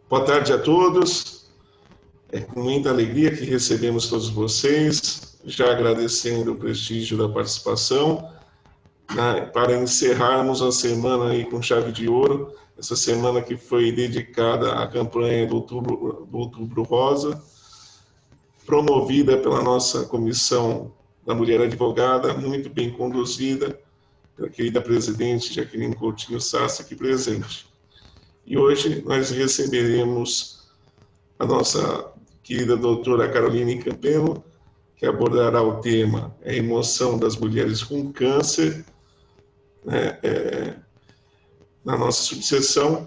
Boa tarde a todos. É com muita alegria que recebemos todos vocês, já agradecendo o prestígio da participação, para encerrarmos a semana aí com chave de ouro, essa semana que foi dedicada à campanha do Outubro Rosa, promovida pela nossa Comissão da Mulher Advogada, muito bem conduzida pela querida presidente Jaqueline Coutinho Sassa, aqui presente. E hoje nós receberemos a nossa querida doutora Caroline Campelo, que abordará o tema a emoção das mulheres com câncer, na nossa subseção,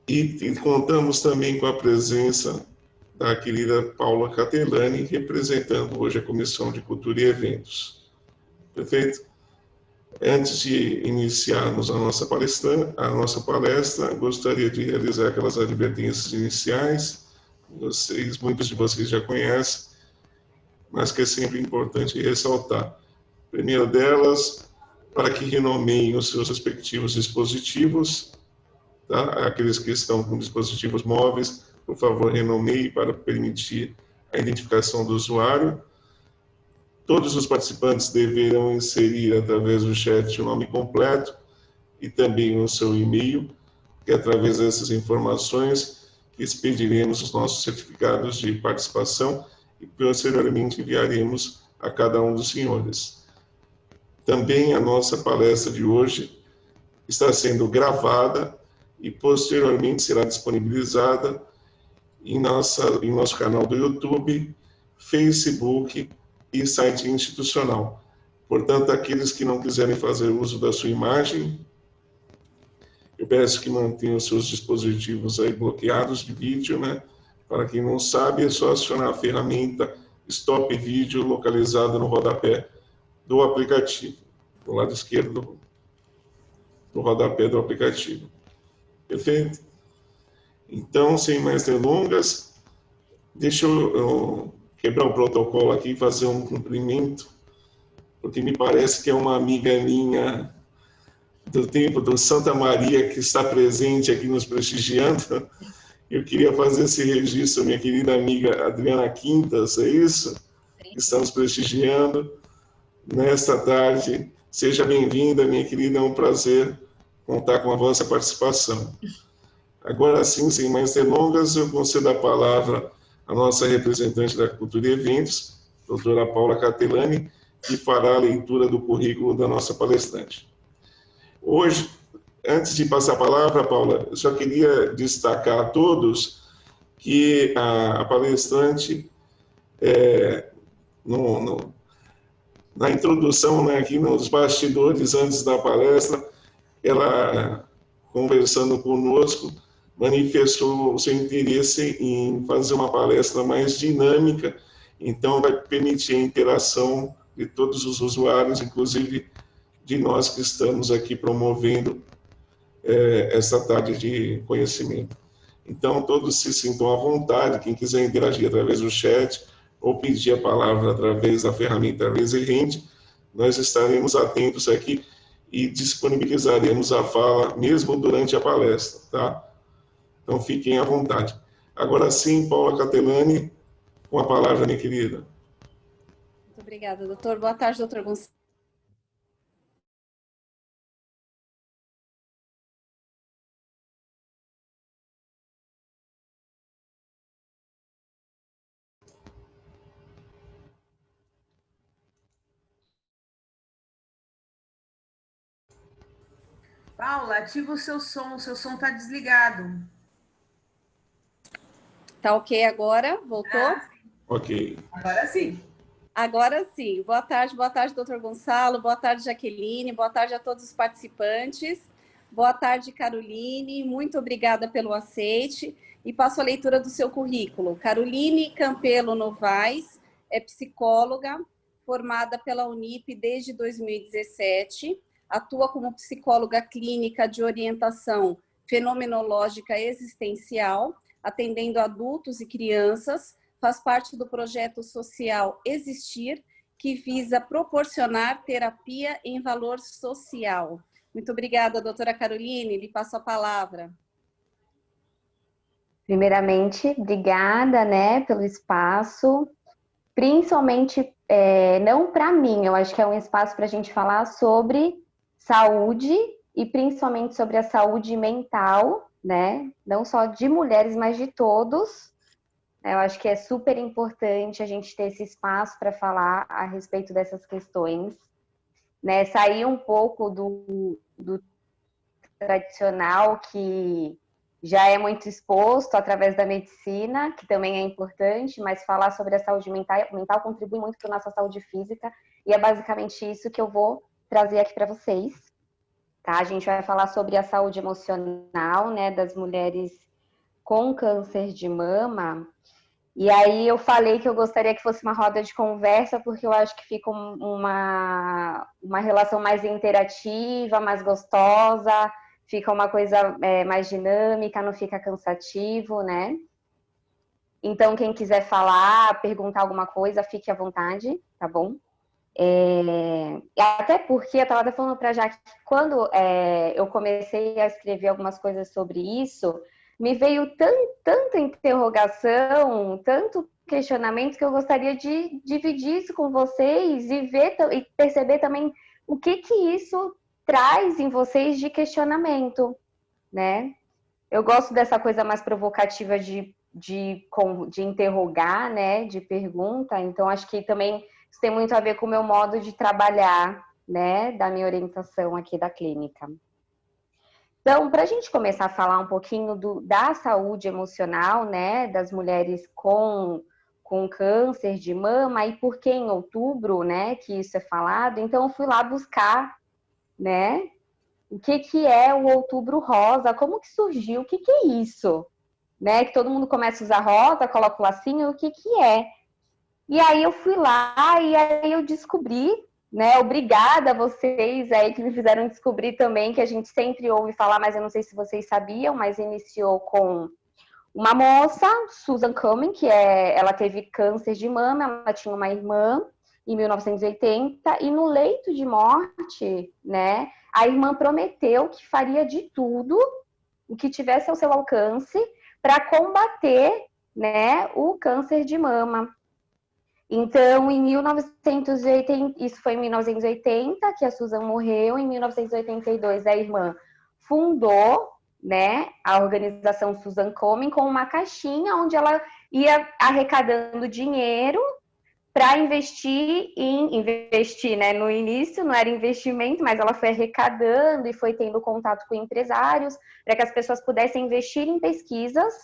e contamos também com a presença da querida Paula Catelani, representando hoje a Comissão de Cultura e Eventos. Perfeito? Antes de iniciarmos a nossa palestra, gostaria de realizar aquelas advertências iniciais. Muitos de vocês já conhecem, mas que é sempre importante ressaltar. Primeiro delas, para que renomeiem os seus respectivos dispositivos, tá? Aqueles que estão com dispositivos móveis, por favor, renomeiem para permitir a identificação do usuário. Todos os participantes deverão inserir através do chat o nome completo e também o seu e-mail, que é através dessas informações que expediremos os nossos certificados de participação e posteriormente enviaremos a cada um dos senhores. Também a nossa palestra de hoje está sendo gravada e posteriormente será disponibilizada em nosso canal do YouTube, Facebook e site institucional. Portanto, aqueles que não quiserem fazer uso da sua imagem, eu peço que mantenham os seus dispositivos aí bloqueados de vídeo, né? Para quem não sabe, é só acionar a ferramenta Stop Vídeo localizada no rodapé do aplicativo, do lado esquerdo do rodapé do aplicativo. Perfeito? Então, sem mais delongas, deixa eu quebrar o protocolo aqui e fazer um cumprimento, porque me parece que é uma amiga minha do tempo do Santa Maria que está presente aqui nos prestigiando. Eu queria fazer esse registro, minha querida amiga Adriana Quintas, é isso? Que estamos prestigiando nesta tarde. Seja bem-vinda, minha querida, é um prazer contar com a vossa participação. Agora sim, sem mais delongas, eu concedo a palavra à nossa representante da Cultura e Eventos, doutora Paula Catelani, que fará a leitura do currículo da nossa palestrante. Hoje, antes de passar a palavra, Paula, eu só queria destacar a todos que a palestrante, na introdução, né, aqui nos bastidores, antes da palestra, ela, conversando conosco, manifestou o seu interesse em fazer uma palestra mais dinâmica, então vai permitir a interação de todos os usuários, inclusive de nós que estamos aqui promovendo essa tarde de conhecimento. Então, todos se sintam à vontade, quem quiser interagir através do chat ou pedir a palavra através da ferramenta Raise Hand, nós estaremos atentos aqui e disponibilizaremos a fala mesmo durante a palestra, tá? Então, fiquem à vontade. Agora sim, Paula Catelani, com a palavra, minha querida. Muito obrigada, doutor. Boa tarde, doutor Gonçalo. Paula, ativa o seu som está desligado. Tá ok agora? Voltou? Ok. Agora sim. Agora sim. Boa tarde, doutor Gonçalo. Boa tarde, Jaqueline. Boa tarde a todos os participantes. Boa tarde, Caroline. Muito obrigada pelo aceite. E passo a leitura do seu currículo. Caroline Campelo Novaes é psicóloga, formada pela Unip desde 2017. Atua como psicóloga clínica de orientação fenomenológica existencial, atendendo adultos e crianças. Faz parte do projeto social Existir, que visa proporcionar terapia em valor social. Muito obrigada, doutora Caroline. Lhe passo a palavra. Primeiramente, obrigada, né, pelo espaço, principalmente, não para mim, eu acho que é um espaço para a gente falar sobre saúde e principalmente sobre a saúde mental, né, não só de mulheres, mas de todos. Eu acho que é super importante a gente ter esse espaço para falar a respeito dessas questões, né, sair um pouco do tradicional que já é muito exposto através da medicina, que também é importante, mas falar sobre a saúde mental contribui muito para a nossa saúde física, e é basicamente isso que eu vou trazer aqui para vocês. Tá? A gente vai falar sobre a saúde emocional, né, das mulheres com câncer de mama. E aí eu falei que eu gostaria que fosse uma roda de conversa, porque eu acho que fica uma relação mais interativa, mais gostosa, fica uma coisa mais dinâmica, não fica cansativo, né? Então, quem quiser falar, perguntar alguma coisa, fique à vontade, tá bom? Até porque eu estava falando para a Jaque que quando eu comecei a escrever algumas coisas sobre isso, me veio tanta interrogação, tanto questionamento, que eu gostaria de dividir isso com vocês e ver e perceber também o que isso traz em vocês de questionamento, né? Eu gosto dessa coisa mais provocativa de interrogar, né? De pergunta, então acho que também isso tem muito a ver com o meu modo de trabalhar, né? Da minha orientação aqui da clínica. Então, para a gente começar a falar um pouquinho da saúde emocional, né? Das mulheres com câncer de mama, e por que em outubro, né? Que isso é falado. Então, eu fui lá buscar, né? O que é o Outubro Rosa? Como que surgiu? O que é isso? Né? Que todo mundo começa a usar rosa, coloca o lacinho, o que é? E aí eu fui lá e aí eu descobri, né? Obrigada a vocês aí que me fizeram descobrir também, que a gente sempre ouve falar, mas eu não sei se vocês sabiam, mas iniciou com uma moça, Susan Cumming, ela teve câncer de mama, ela tinha uma irmã em 1980, e no leito de morte, né, a irmã prometeu que faria de tudo o que tivesse ao seu alcance para combater, né, o câncer de mama. Então, em 1980, isso foi em 1980 que a Susan morreu. Em 1982, a irmã fundou, né, a organização Susan Komen com uma caixinha onde ela ia arrecadando dinheiro para investir, né? No início não era investimento, mas ela foi arrecadando e foi tendo contato com empresários para que as pessoas pudessem investir em pesquisas,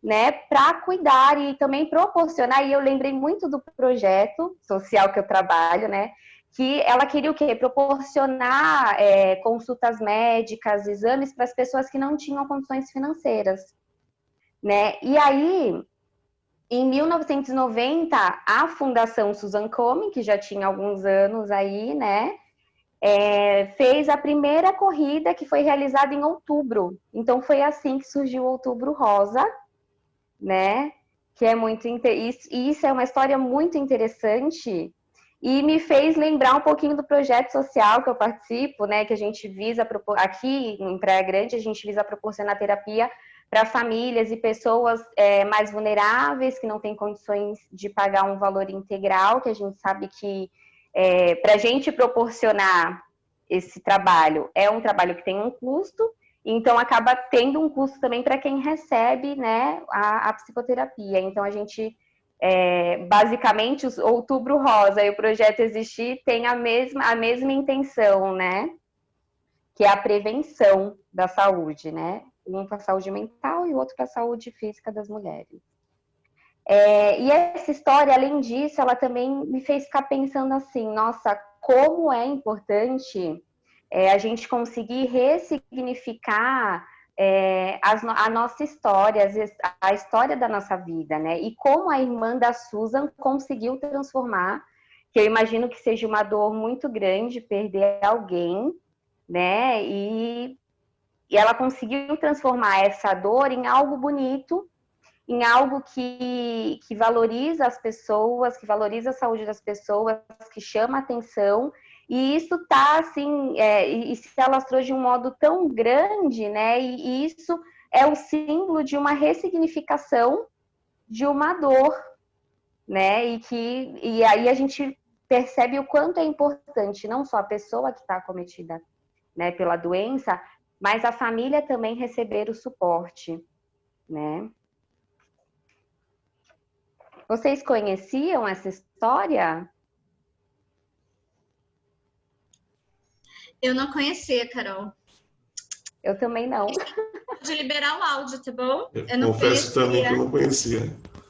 né, para cuidar e também proporcionar. E eu lembrei muito do projeto social que eu trabalho, né, que ela queria o quê? Proporcionar consultas médicas, exames para as pessoas que não tinham condições financeiras, né? E aí, em 1990, a Fundação Susan Komen, que já tinha alguns anos aí, né, fez a primeira corrida, que foi realizada em outubro. Então foi assim que surgiu o Outubro Rosa, né? Que é muito isso é uma história muito interessante e me fez lembrar um pouquinho do projeto social que eu participo, né? Que a gente visa aqui em Praia Grande, a gente visa proporcionar terapia para famílias e pessoas mais vulneráveis que não têm condições de pagar um valor integral, que a gente sabe que para a gente proporcionar esse trabalho é um trabalho que tem um custo. Então, acaba tendo um custo também para quem recebe, né, a psicoterapia. Então, a gente, basicamente, o Outubro Rosa e o Projeto Existir tem a mesma intenção, né, que é a prevenção da saúde, né, um para a saúde mental e o outro para a saúde física das mulheres. E essa história, além disso, ela também me fez ficar pensando assim, nossa, como é importante a gente conseguir ressignificar a nossa história, a história da nossa vida, né? E como a irmã da Susan conseguiu transformar, que eu imagino que seja uma dor muito grande perder alguém, né? E ela conseguiu transformar essa dor em algo bonito, em algo que valoriza as pessoas, que valoriza a saúde das pessoas, que chama atenção. E isso tá assim, e se alastrou de um modo tão grande, né? E isso é o símbolo de uma ressignificação de uma dor, né? E aí a gente percebe o quanto é importante não só a pessoa que está acometida, né, pela doença, mas a família também receber o suporte, né? Vocês conheciam essa história? Eu não conhecia, Carol. Eu também não. Pode liberar o áudio, tá bom? Eu confesso também que eu não conhecia.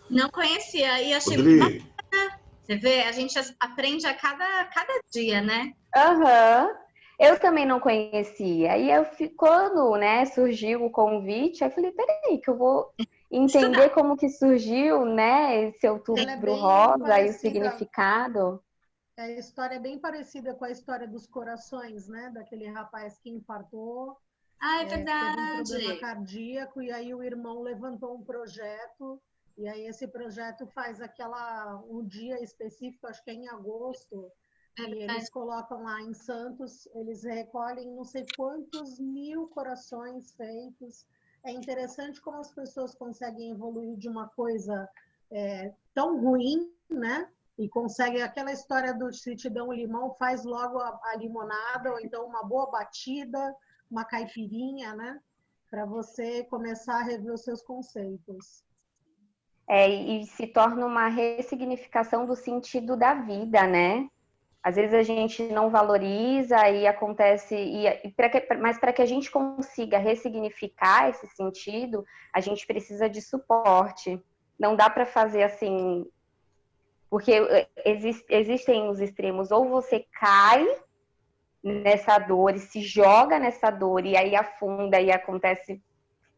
Não conhecia. E achei Rodrigo, bacana. Você vê, a gente aprende a cada dia, né? Aham. Eu também não conhecia. E quando, né, surgiu o convite, eu falei, peraí, que eu vou entender como que surgiu, né, esse Ela é Outubro bem Rosa e o parecida. significado. A história é bem parecida com a história dos corações, né? Daquele rapaz que infartou, Ah, é teve um problema verdade. cardíaco, e aí o irmão levantou um projeto, e aí esse projeto faz um dia específico, acho que é em agosto, É e verdade. eles colocam lá em Santos, eles recolhem não sei quantos mil corações feitos. É interessante como as pessoas conseguem evoluir de uma coisa tão ruim, né? E consegue aquela história do se te dão um limão, faz logo a limonada, ou então uma boa batida, uma caipirinha, né? Para você começar a rever os seus conceitos. E se torna uma ressignificação do sentido da vida, né? Às vezes a gente não valoriza e acontece, mas para que a gente consiga ressignificar esse sentido, a gente precisa de suporte. Não dá para fazer assim, porque existem os extremos, ou você cai nessa dor e se joga nessa dor e aí afunda e acontece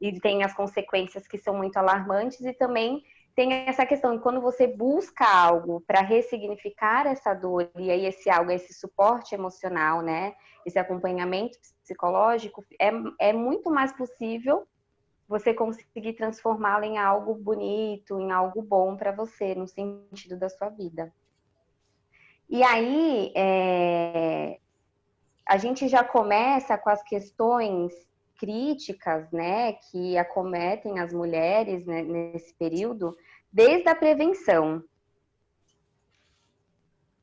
e tem as consequências que são muito alarmantes, e também tem essa questão de quando você busca algo para ressignificar essa dor, e aí esse algo, esse suporte emocional, né? Esse acompanhamento psicológico, é muito mais possível você conseguir transformá-lo em algo bonito, em algo bom para você, no sentido da sua vida. E aí, a gente já começa com as questões críticas, né, que acometem as mulheres, né, nesse período, desde a prevenção.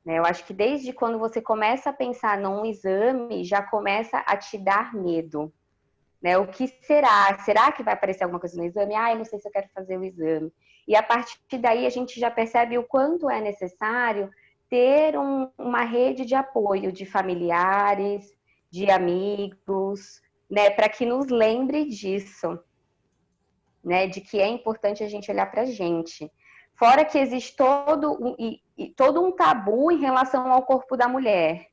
Eu acho que desde quando você começa a pensar num exame, já começa a te dar medo. Né? O que será? Será que vai aparecer alguma coisa no exame? Eu não sei se eu quero fazer o exame. E a partir daí a gente já percebe o quanto é necessário ter uma rede de apoio de familiares, de amigos, né, para que nos lembre disso, né, de que é importante a gente olhar para a gente. Fora que existe todo um tabu em relação ao corpo da mulher,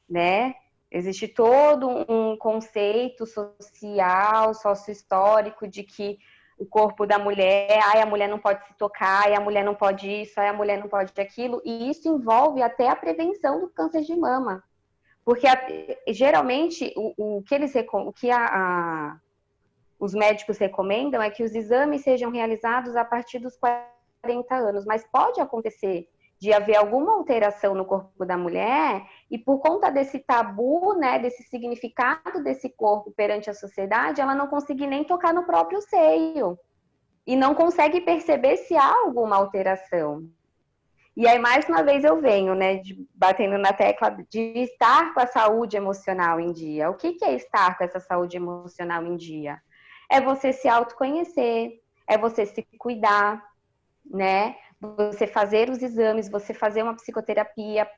né? Existe todo um conceito social, sócio-histórico de que o corpo da mulher, a mulher não pode se tocar, a mulher não pode isso, a mulher não pode aquilo, e isso envolve até a prevenção do câncer de mama. Porque geralmente o que os médicos recomendam é que os exames sejam realizados a partir dos 40 anos, mas pode acontecer de haver alguma alteração no corpo da mulher e por conta desse tabu, né, desse significado desse corpo perante a sociedade, ela não conseguir nem tocar no próprio seio e não consegue perceber se há alguma alteração. E aí, mais uma vez, eu venho, né, batendo na tecla de estar com a saúde emocional em dia. O que é estar com essa saúde emocional em dia? É você se autoconhecer, é você se cuidar, né? Você fazer os exames, você fazer uma psicoterapia,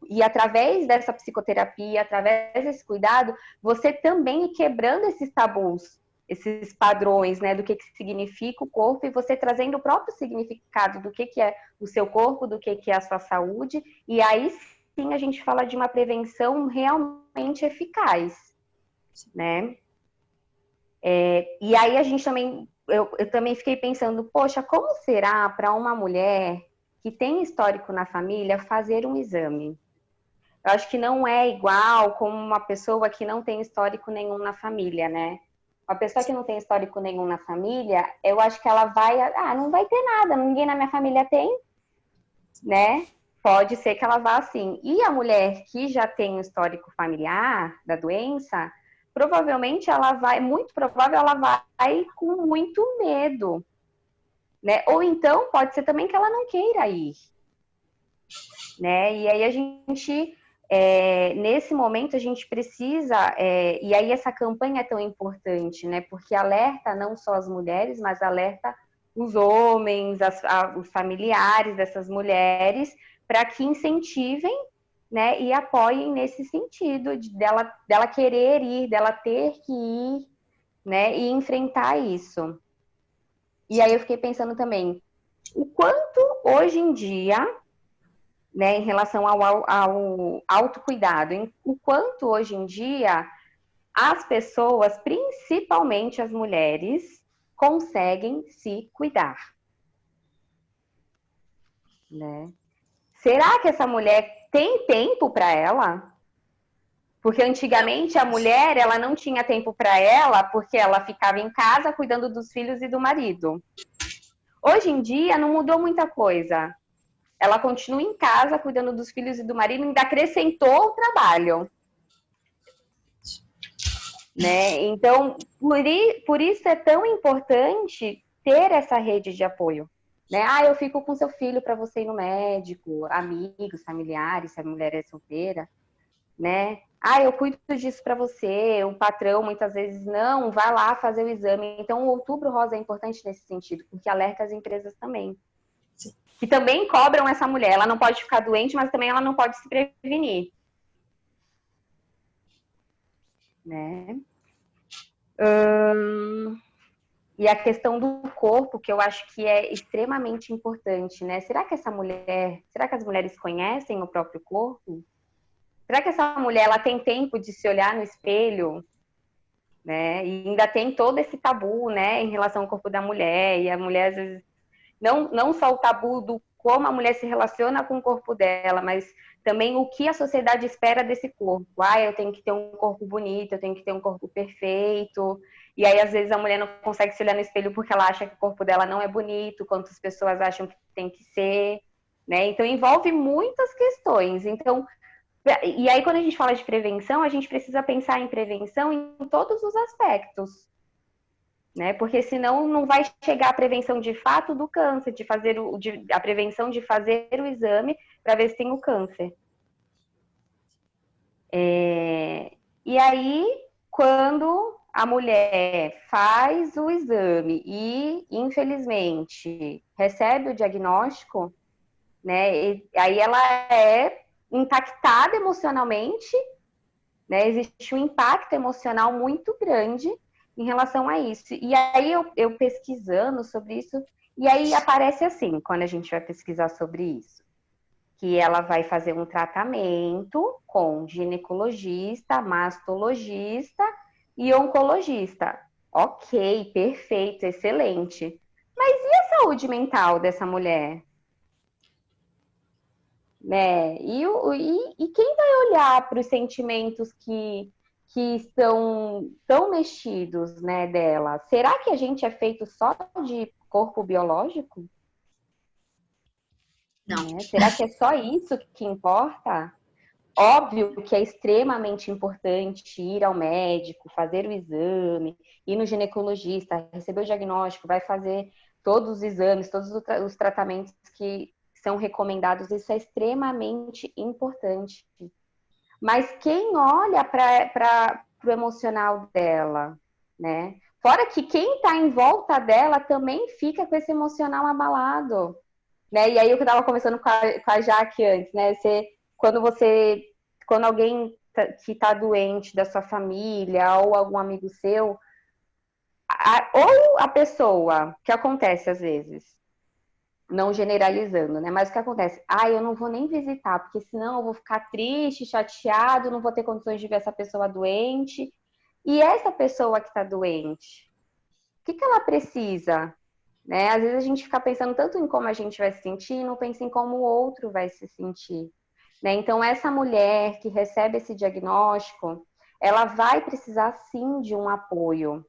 e através dessa psicoterapia, através desse cuidado, você também ir quebrando esses tabus, esses padrões, né, do que significa o corpo, e você trazendo o próprio significado do que é o seu corpo, do que é a sua saúde, e aí sim a gente fala de uma prevenção realmente eficaz, né? E aí a gente também, eu também fiquei pensando, poxa, como será para uma mulher que tem histórico na família fazer um exame? Eu acho que não é igual como uma pessoa que não tem histórico nenhum na família, né? Uma pessoa que não tem histórico nenhum na família, eu acho que ela vai, não vai ter nada, ninguém na minha família tem, né? Pode ser que ela vá assim. E a mulher que já tem um histórico familiar da doença, provavelmente ela vai, muito provável ela vai com muito medo, né? Ou então pode ser também que ela não queira ir, né? E aí a gente, nesse momento a gente precisa, e aí essa campanha é tão importante, né? Porque alerta não só as mulheres, mas alerta os homens, os familiares dessas mulheres, para que incentivem, né, e apoiem nesse sentido dela querer ir, dela ter que ir, né, e enfrentar isso. E aí eu fiquei pensando também, o quanto hoje em dia, né, em relação ao autocuidado, o quanto hoje em dia as pessoas, principalmente as mulheres, conseguem se cuidar, né? Será que essa mulher tem tempo para ela? Porque antigamente a mulher, ela não tinha tempo para ela, porque ela ficava em casa cuidando dos filhos e do marido. Hoje em dia não mudou muita coisa. Ela continua em casa cuidando dos filhos e do marido, ainda acrescentou o trabalho, né? Então, por isso é tão importante ter essa rede de apoio, né? Ah, eu fico com seu filho para você ir no médico, amigos, familiares, se a mulher é solteira, né? Ah, eu cuido disso para você. O patrão muitas vezes não, vai lá fazer o exame. Então, o Outubro Rosa é importante nesse sentido, porque alerta as empresas também, que também cobram essa mulher. Ela não pode ficar doente, mas também ela não pode se prevenir, né? E a questão do corpo, que eu acho que é extremamente importante, né? Será que as mulheres conhecem o próprio corpo? Será que essa mulher ela tem tempo de se olhar no espelho, né? E ainda tem todo esse tabu, né, em relação ao corpo da mulher, e a mulher às vezes não só o tabu do como a mulher se relaciona com o corpo dela, mas também o que a sociedade espera desse corpo. Ah, eu tenho que ter um corpo bonito, eu tenho que ter um corpo perfeito. E aí, às vezes, a mulher não consegue se olhar no espelho porque ela acha que o corpo dela não é bonito, quantas pessoas acham que tem que ser, né? Então, envolve muitas questões. Então, e aí, quando a gente fala de prevenção, a gente precisa pensar em prevenção em todos os aspectos, né? Porque senão não vai chegar a prevenção de fato do câncer, a prevenção de fazer o exame para ver se tem o câncer. E aí, quando a mulher faz o exame e, infelizmente, recebe o diagnóstico, né? E aí ela é impactada emocionalmente, né? Existe um impacto emocional muito grande em relação a isso. E aí eu pesquisando sobre isso, e aí aparece assim, quando a gente vai pesquisar sobre isso, que ela vai fazer um tratamento com ginecologista, mastologista e oncologista. Ok, perfeito, excelente. Mas e a saúde mental dessa mulher? Né? E quem vai olhar para os sentimentos que estão tão mexidos, né, dela? Será que a gente é feito só de corpo biológico? Não. Né? Será que é só isso que importa? Óbvio que é extremamente importante ir ao médico, fazer o exame, ir no ginecologista, receber o diagnóstico, vai fazer todos os exames, todos os tratamentos que são recomendados, isso é extremamente importante. Mas quem olha para o emocional dela, né? Fora que quem está em volta dela também fica com esse emocional abalado, né? E aí eu estava conversando com a Jaque antes, né? Quando alguém que está doente da sua família ou algum amigo seu, ou a pessoa, que acontece às vezes, não generalizando, né? Mas o que acontece? Ah, eu não vou nem visitar, porque senão eu vou ficar triste, chateado, não vou ter condições de ver essa pessoa doente. E essa pessoa que está doente, o que ela precisa? Né? Às vezes a gente fica pensando tanto em como a gente vai se sentir, e não pensa em como o outro vai se sentir. Né? Então, essa mulher que recebe esse diagnóstico, ela vai precisar sim de um apoio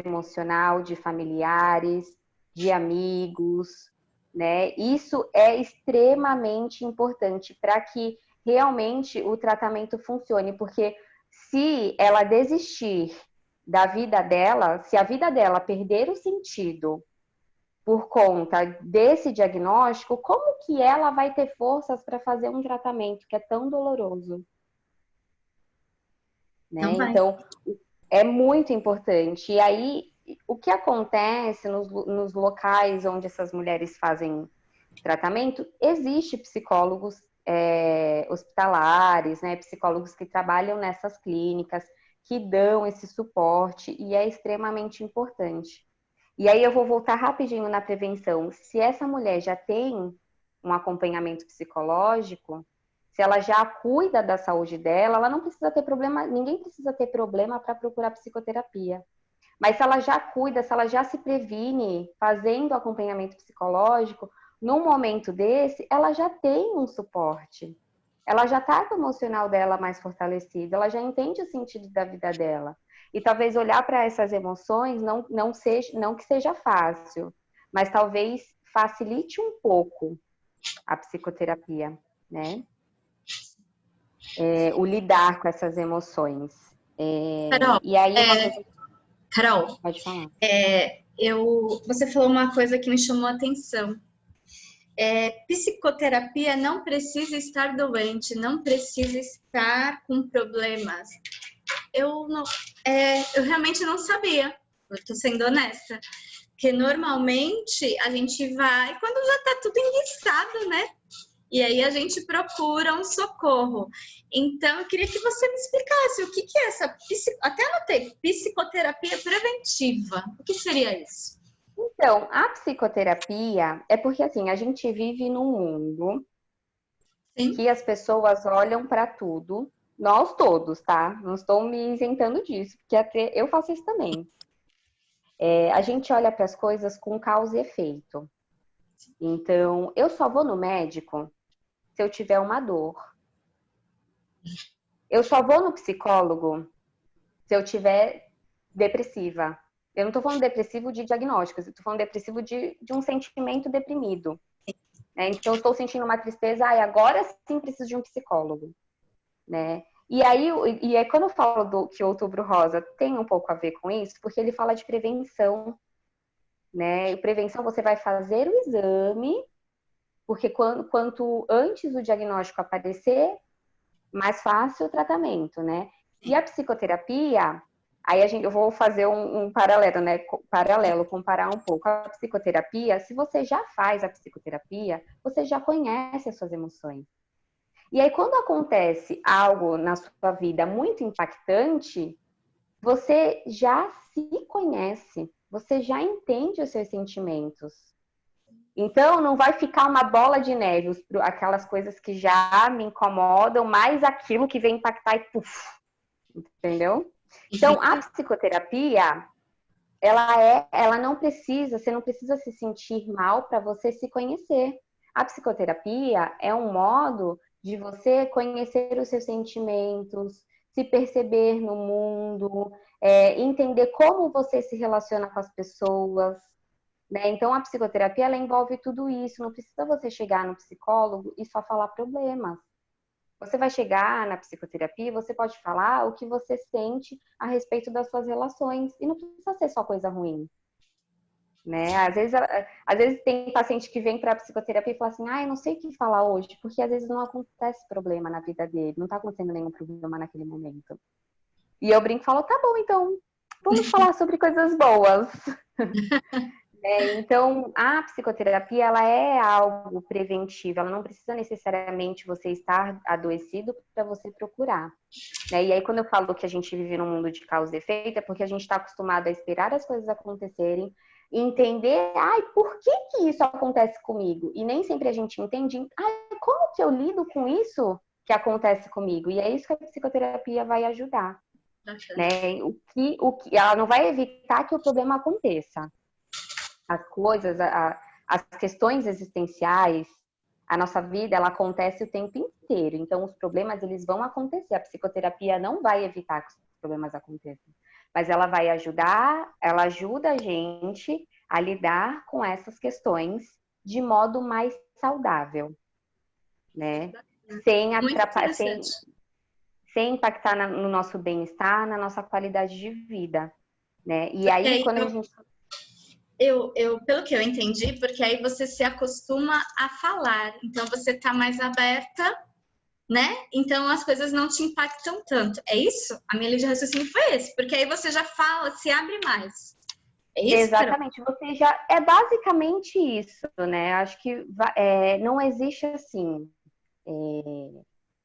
emocional, de familiares, de amigos, né? Isso é extremamente importante para que realmente o tratamento funcione, porque Se ela desistir da vida dela, se a vida dela perder o sentido por conta desse diagnóstico, como que ela vai ter forças para fazer um tratamento que é tão doloroso? Né? Não vai. Então, é muito importante. E aí, o que acontece nos locais onde essas mulheres fazem tratamento, existe psicólogos hospitalares, né, psicólogos que trabalham nessas clínicas, que dão esse suporte, e é extremamente importante. E aí eu vou voltar rapidinho na prevenção. Se essa mulher já tem um acompanhamento psicológico, se ela já cuida da saúde dela, ela não precisa ter problema, ninguém precisa ter problema para procurar psicoterapia. Mas se ela já cuida, se ela já se previne fazendo acompanhamento psicológico, num momento desse, ela já tem um suporte. Ela já está com o emocional dela mais fortalecido, ela já entende o sentido da vida dela. E talvez olhar para essas emoções não que seja fácil, mas talvez facilite um pouco a psicoterapia, né? O lidar com essas emoções. Carol, E aí uma coisa... Carol, Pode falar. Você falou uma coisa que me chamou a atenção. Psicoterapia não precisa estar doente, não precisa estar com problemas. Eu realmente não sabia, eu tô sendo honesta. Porque normalmente a gente vai quando já tá tudo enguiçado, né? E aí a gente procura um socorro. Então, eu queria que você me explicasse o que é essa... Até anotei, psicoterapia preventiva. O que seria isso? Então, a psicoterapia é porque, assim, a gente vive num mundo que as pessoas olham para tudo, nós todos, tá? Não estou me isentando disso, porque até eu faço isso também. A gente olha para as coisas com causa e efeito. Então, eu só vou no médico se eu tiver uma dor. Eu só vou no psicólogo se eu tiver depressiva. Eu não estou falando depressivo de diagnósticos, eu estou falando depressivo de um sentimento deprimido. Então, eu estou sentindo uma tristeza, agora sim preciso de um psicólogo. Né? E aí, quando eu falo que o Outubro Rosa tem um pouco a ver com isso, porque ele fala de prevenção. Né? E prevenção, você vai fazer o exame, porque quanto antes o diagnóstico aparecer, mais fácil o tratamento, né? E a psicoterapia, aí eu vou fazer um paralelo, né? Comparar um pouco. A psicoterapia, se você já faz a psicoterapia, você já conhece as suas emoções. E aí, quando acontece algo na sua vida muito impactante, você já se conhece, você já entende os seus sentimentos. Então, não vai ficar uma bola de neve, aquelas coisas que já me incomodam, mais aquilo que vem impactar e puf, entendeu? Então, a psicoterapia, ela não precisa, você não precisa se sentir mal para você se conhecer. A psicoterapia é um modo de você conhecer os seus sentimentos, se perceber no mundo, entender como você se relaciona com as pessoas. Né? Então, a psicoterapia, ela envolve tudo isso. Não precisa você chegar no psicólogo e só falar problemas. Você vai chegar na psicoterapia e você pode falar o que você sente a respeito das suas relações. E não precisa ser só coisa ruim. Né? Às vezes tem paciente que vem para a psicoterapia e fala assim, eu não sei o que falar hoje, porque às vezes não acontece problema na vida dele, não está acontecendo nenhum problema naquele momento. E eu brinco e falo, tá bom, então, vamos falar sobre coisas boas. Então, a psicoterapia, ela é algo preventivo, ela não precisa necessariamente você estar adoecido para você procurar. Né? E aí, quando eu falo que a gente vive num mundo de causa e efeito, é porque a gente está acostumado a esperar as coisas acontecerem e entender, por que isso acontece comigo? E nem sempre a gente entende, como que eu lido com isso que acontece comigo? E é isso que a psicoterapia vai ajudar. Né? Ela não vai evitar que o problema aconteça. As coisas, as questões existenciais, a nossa vida, ela acontece o tempo inteiro. Então, os problemas, eles vão acontecer. A psicoterapia não vai evitar que os problemas aconteçam. Mas ela vai ajudar, ela ajuda a gente a lidar com essas questões de modo mais saudável. Né? sem impactar no nosso bem-estar, na nossa qualidade de vida, né? E Porque aí, aí quando a gente... pelo que eu entendi, porque aí você se acostuma a falar, então você tá mais aberta, né? Então as coisas não te impactam tanto. É isso? A minha linha de raciocínio foi esse, porque aí você já fala, se abre mais. É isso, Carol? Exatamente, você já... É basicamente isso, né? Acho que não existe assim...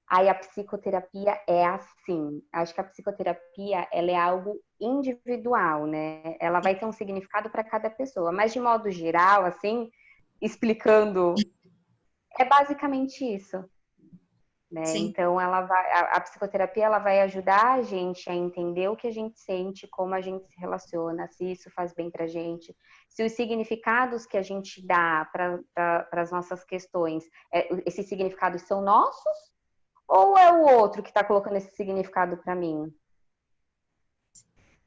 Aí a psicoterapia é assim. Acho que a psicoterapia, ela é algo individual, né? Ela vai ter um significado para cada pessoa, mas de modo geral, assim, explicando, é basicamente isso, né? Sim. Então a psicoterapia, ela vai ajudar a gente a entender o que a gente sente, como a gente se relaciona, se isso faz bem pra gente, se os significados que a gente dá para as nossas questões, esses significados são nossos, ou é o outro que está colocando esse significado para mim,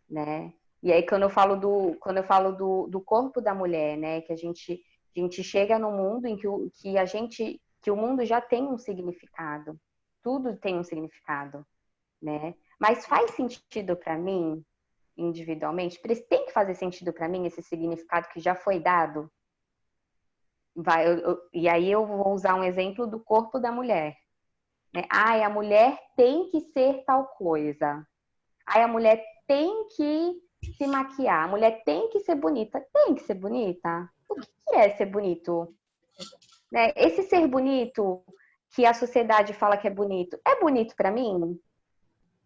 né? E aí quando eu falo do corpo da mulher, né, que a gente chega num mundo em que o mundo já tem um significado, tudo tem um significado, né? Mas faz sentido para mim individualmente? Tem que fazer sentido para mim esse significado que já foi dado? E aí eu vou usar um exemplo do corpo da mulher. Né? Ai, a mulher tem que ser tal coisa. Ai, a mulher tem que se maquiar. A mulher tem que ser bonita. Tem que ser bonita? O que é ser bonito? Né? Esse ser bonito que a sociedade fala que é bonito para mim?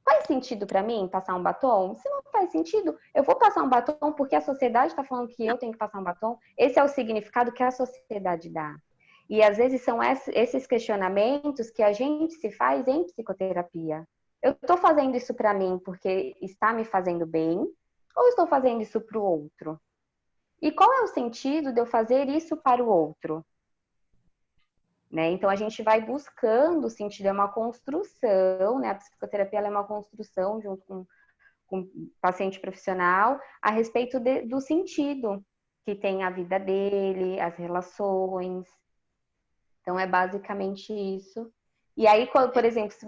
Faz sentido para mim passar um batom? Se não faz sentido, eu vou passar um batom porque a sociedade está falando que eu tenho que passar um batom. Esse é o significado que a sociedade dá. E às vezes são esses questionamentos que a gente se faz em psicoterapia. Eu estou fazendo isso para mim porque está me fazendo bem, ou estou fazendo isso para o outro? E qual é o sentido de eu fazer isso para o outro? Né? Então a gente vai buscando o sentido, é uma construção, né? A psicoterapia é uma construção junto com o paciente profissional a respeito do sentido que tem a vida dele, as relações. Então é basicamente isso. E aí, por exemplo, se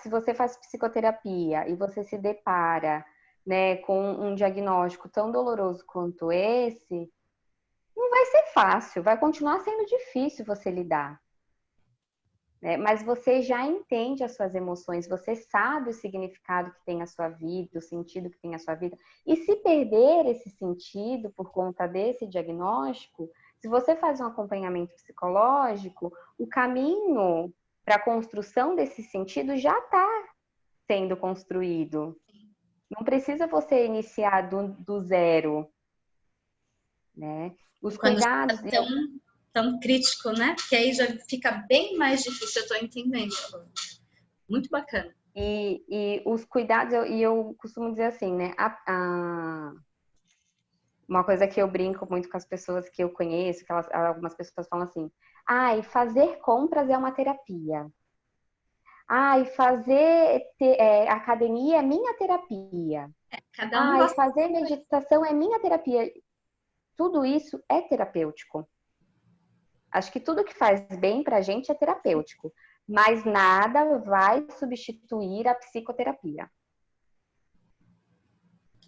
você faz psicoterapia e você se depara, né, com um diagnóstico tão doloroso quanto esse, não vai ser fácil, vai continuar sendo difícil você lidar. Né? Mas você já entende as suas emoções, você sabe o significado que tem a sua vida, o sentido que tem a sua vida. E se perder esse sentido por conta desse diagnóstico, se você faz um acompanhamento psicológico, o caminho para a construção desse sentido já está sendo construído. Não precisa você iniciar do zero, né? Os Quando cuidados... é tão crítico, né? Porque aí já fica bem mais difícil, eu tô entendendo. Muito bacana. E os cuidados, eu costumo dizer assim, né? Uma coisa que eu brinco muito com as pessoas que eu conheço, que algumas pessoas falam assim: ai, fazer compras é uma terapia. Ai, fazer academia é minha terapia. Cada um Ai, gosta. fazer meditação é minha terapia. Tudo isso é terapêutico. Acho que tudo que faz bem pra gente é terapêutico. Mas nada vai substituir a psicoterapia.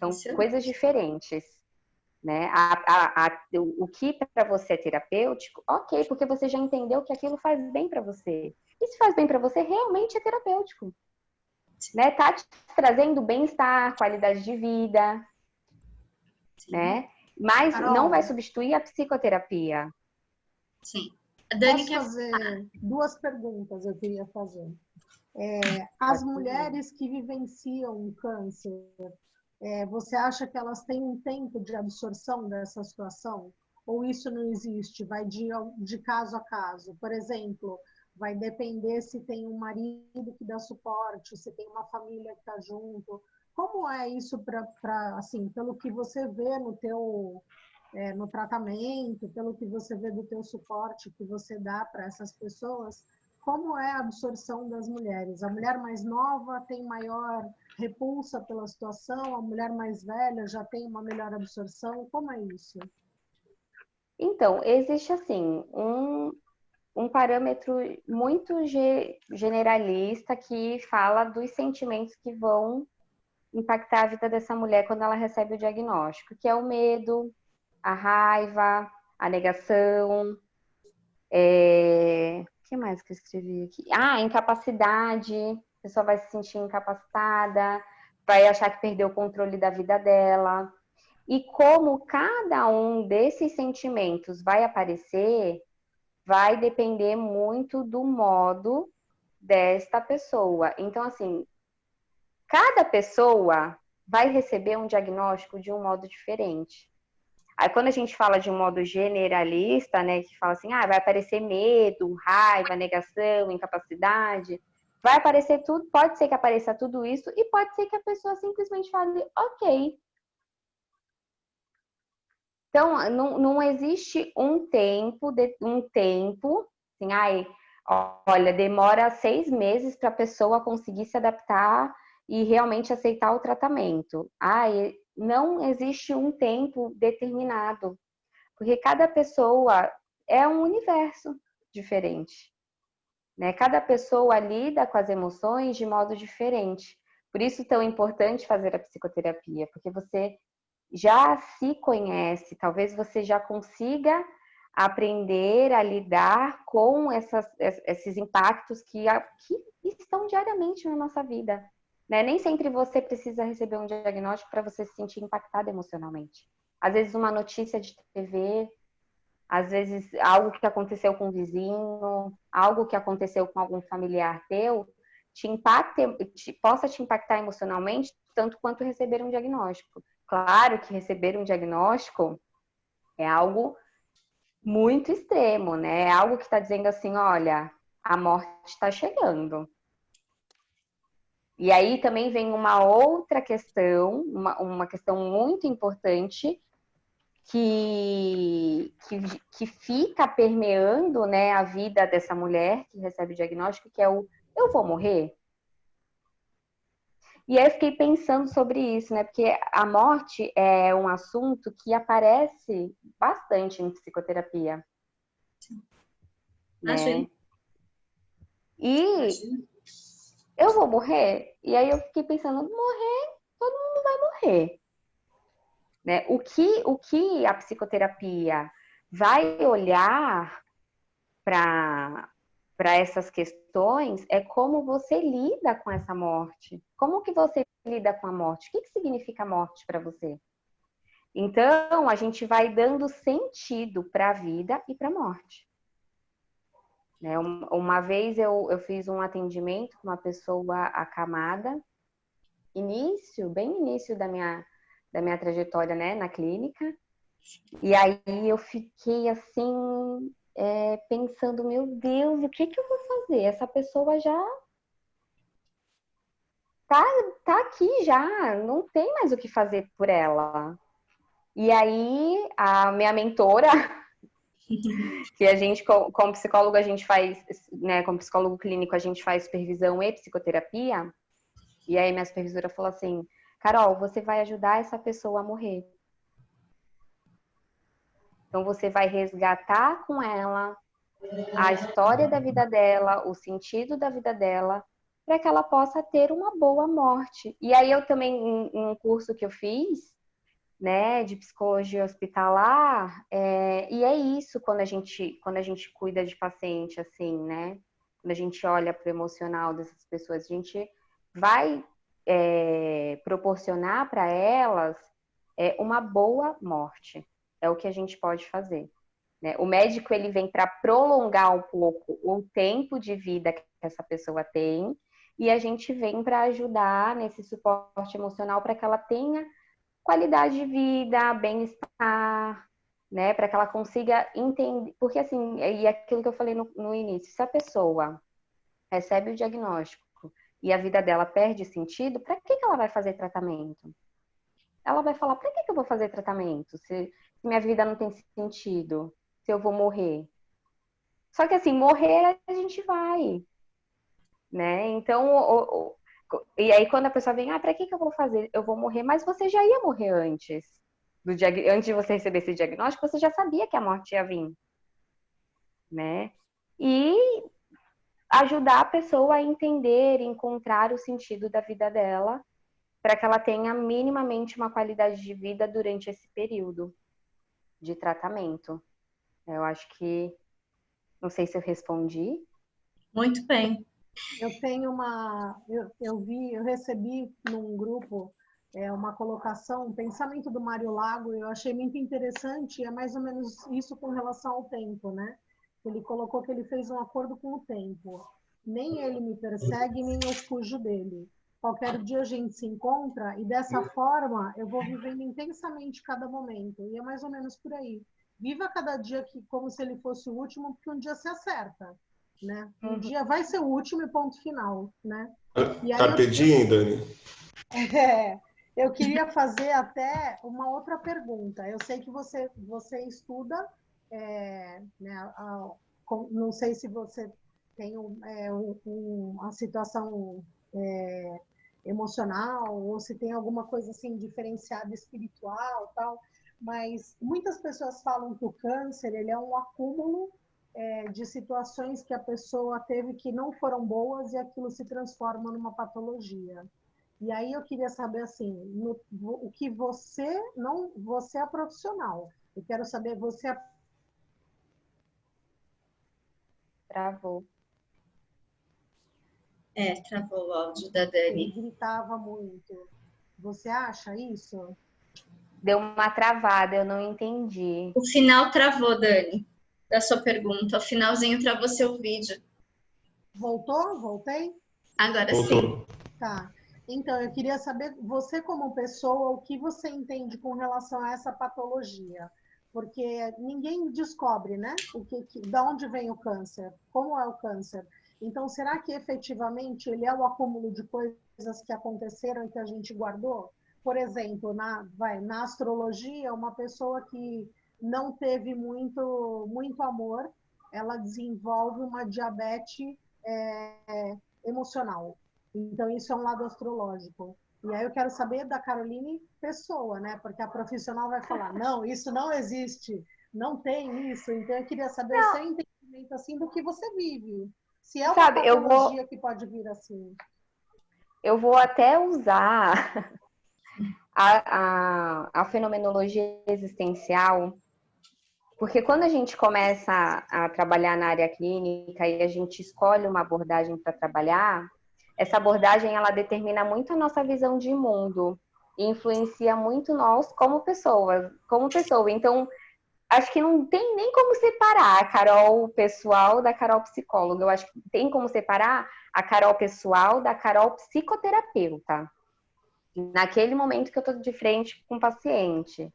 São coisas diferentes. Né? O que para você é terapêutico, ok, porque você já entendeu que aquilo faz bem para você. E se faz bem para você, realmente é terapêutico. Né? Tá te trazendo bem-estar, qualidade de vida, né? Mas Carol, não vai substituir a psicoterapia. Sim. A Dani posso fazer duas perguntas, eu queria fazer. As mulheres que vivenciam o câncer, você acha que elas têm um tempo de absorção dessa situação? Ou isso não existe? Vai de caso a caso? Por exemplo, vai depender se tem um marido que dá suporte, se tem uma família que está junto. Como é isso assim, pelo que você vê no tratamento, pelo que você vê do teu suporte que você dá para essas pessoas, como é a absorção das mulheres? A mulher mais nova tem maior repulsa pela situação, a mulher mais velha já tem uma melhor absorção, como é isso? Então, existe assim, um parâmetro muito generalista que fala dos sentimentos que vão impactar a vida dessa mulher quando ela recebe o diagnóstico, que é o medo, a raiva, a negação, o que mais que eu escrevi aqui? A incapacidade, a pessoa vai se sentir incapacitada, vai achar que perdeu o controle da vida dela. E como cada um desses sentimentos vai aparecer, vai depender muito do modo desta pessoa. Então, assim, cada pessoa vai receber um diagnóstico de um modo diferente. Aí, quando a gente fala de um modo generalista, né, que fala assim, vai aparecer medo, raiva, negação, incapacidade, vai aparecer tudo, pode ser que apareça tudo isso e pode ser que a pessoa simplesmente fale, ok. Então, não existe um tempo, assim, olha, demora 6 meses para a pessoa conseguir se adaptar e realmente aceitar o tratamento. Não existe um tempo determinado, porque cada pessoa é um universo diferente, né? Cada pessoa lida com as emoções de modo diferente. Por isso é tão importante fazer a psicoterapia, porque você já se conhece, talvez você já consiga aprender a lidar com esses impactos que estão diariamente na nossa vida. Né? Nem sempre você precisa receber um diagnóstico para você se sentir impactado emocionalmente. Às vezes uma notícia de TV, às vezes algo que aconteceu com um vizinho, algo que aconteceu com algum familiar teu, possa te impactar emocionalmente tanto quanto receber um diagnóstico. Claro que receber um diagnóstico é algo muito extremo, né? É algo que está dizendo assim, olha, a morte está chegando. E aí também vem uma outra questão, uma questão muito importante que fica permeando, né, a vida dessa mulher que recebe o diagnóstico, que é o eu vou morrer? E aí eu fiquei pensando sobre isso, né? Porque a morte é um assunto que aparece bastante em psicoterapia. Né? E eu vou morrer? E aí eu fiquei pensando, morrer, todo mundo vai morrer. Né? O que a psicoterapia vai olhar para essas questões é como você lida com essa morte. Como que você lida com a morte? O que significa morte para você? Então, a gente vai dando sentido para a vida e para a morte. Né? Uma vez eu fiz um atendimento com uma pessoa acamada, bem início da minha trajetória, né, na clínica, e aí eu fiquei assim, pensando, meu Deus, o que eu vou fazer? Essa pessoa já tá aqui já, não tem mais o que fazer por ela. E aí a minha mentora, que a gente, como psicólogo, a gente faz, né, como psicólogo clínico, a gente faz supervisão e psicoterapia. E aí minha supervisora falou assim, Carol, você vai ajudar essa pessoa a morrer. Então você vai resgatar com ela a história da vida dela, o sentido da vida dela, para que ela possa ter uma boa morte. E aí eu também, em um curso que eu fiz, né, de psicologia hospitalar, e é isso quando a gente cuida de paciente, assim, né? Quando a gente olha para o emocional dessas pessoas, a gente vai proporcionar para elas uma boa morte. É o que a gente pode fazer. Né? O médico ele vem para prolongar um pouco o tempo de vida que essa pessoa tem, e a gente vem para ajudar nesse suporte emocional para que ela tenha qualidade de vida, bem-estar, né? Para que ela consiga entender. Porque, assim, e aquilo que eu falei no início, se a pessoa recebe o diagnóstico e a vida dela perde sentido, para que ela vai fazer tratamento? Ela vai falar, para que eu vou fazer tratamento se minha vida não tem sentido? Se eu vou morrer? Só que, assim, morrer a gente vai, né? Então, e aí quando a pessoa vem, para que eu vou fazer? Eu vou morrer, mas você já ia morrer antes. Antes de você receber esse diagnóstico, você já sabia que a morte ia vir, né? e ajudar a pessoa a entender, encontrar o sentido da vida dela, para que ela tenha minimamente uma qualidade de vida durante esse período de tratamento. Eu acho que, não sei se eu respondi. Muito bem. Eu tenho eu recebi num grupo uma colocação, um pensamento do Mário Lago, eu achei muito interessante, é mais ou menos isso com relação ao tempo, né? Ele colocou que ele fez um acordo com o tempo. Nem ele me persegue, nem eu fujo dele. Qualquer dia a gente se encontra e dessa forma eu vou vivendo intensamente cada momento. E é mais ou menos por aí. Viva cada dia como se ele fosse o último, porque um dia se acerta, né? Um dia vai ser o último e ponto final, né? E aí Carpe diem, Dani. Eu queria fazer até uma outra pergunta. Eu sei que você estuda, né, não sei se você tem uma situação emocional ou se tem alguma coisa assim diferenciada espiritual, tal. Mas muitas pessoas falam que o câncer ele é um acúmulo de situações que a pessoa teve que não foram boas e aquilo se transforma numa patologia. E aí eu queria saber assim, o que você é profissional. Eu quero saber você Travou. Travou o áudio da ele Dani. gritava muito. Você acha isso? Deu uma travada, eu não entendi. O final travou, Dani, da sua pergunta. O finalzinho travou seu vídeo. Voltou? Voltei? Agora Voltou. sim. Tá. Então, eu queria saber, você como pessoa, o que você entende com relação a essa patologia? Porque ninguém descobre, né? Da onde vem o câncer? Como é o câncer? Então, será que efetivamente ele é o acúmulo de coisas que aconteceram e que a gente guardou? Por exemplo, na astrologia, uma pessoa que não teve muito amor, ela desenvolve uma diabetes emocional. Então, isso é um lado astrológico. E aí eu quero saber da Caroline pessoa, né? Porque a profissional vai falar, não, isso não existe, não tem isso. Então, eu queria saber o seu entendimento, assim, do que você vive. Se é uma patologia que pode vir assim. Eu vou até usar a fenomenologia existencial, porque quando a gente começa a trabalhar na área clínica e a gente escolhe uma abordagem para trabalhar, essa abordagem ela determina muito a nossa visão de mundo e influencia muito nós como pessoa. Então, acho que não tem nem como separar a Carol pessoal da Carol psicóloga. Eu acho que tem como separar a Carol pessoal da Carol psicoterapeuta. Naquele momento que eu estou de frente com o paciente,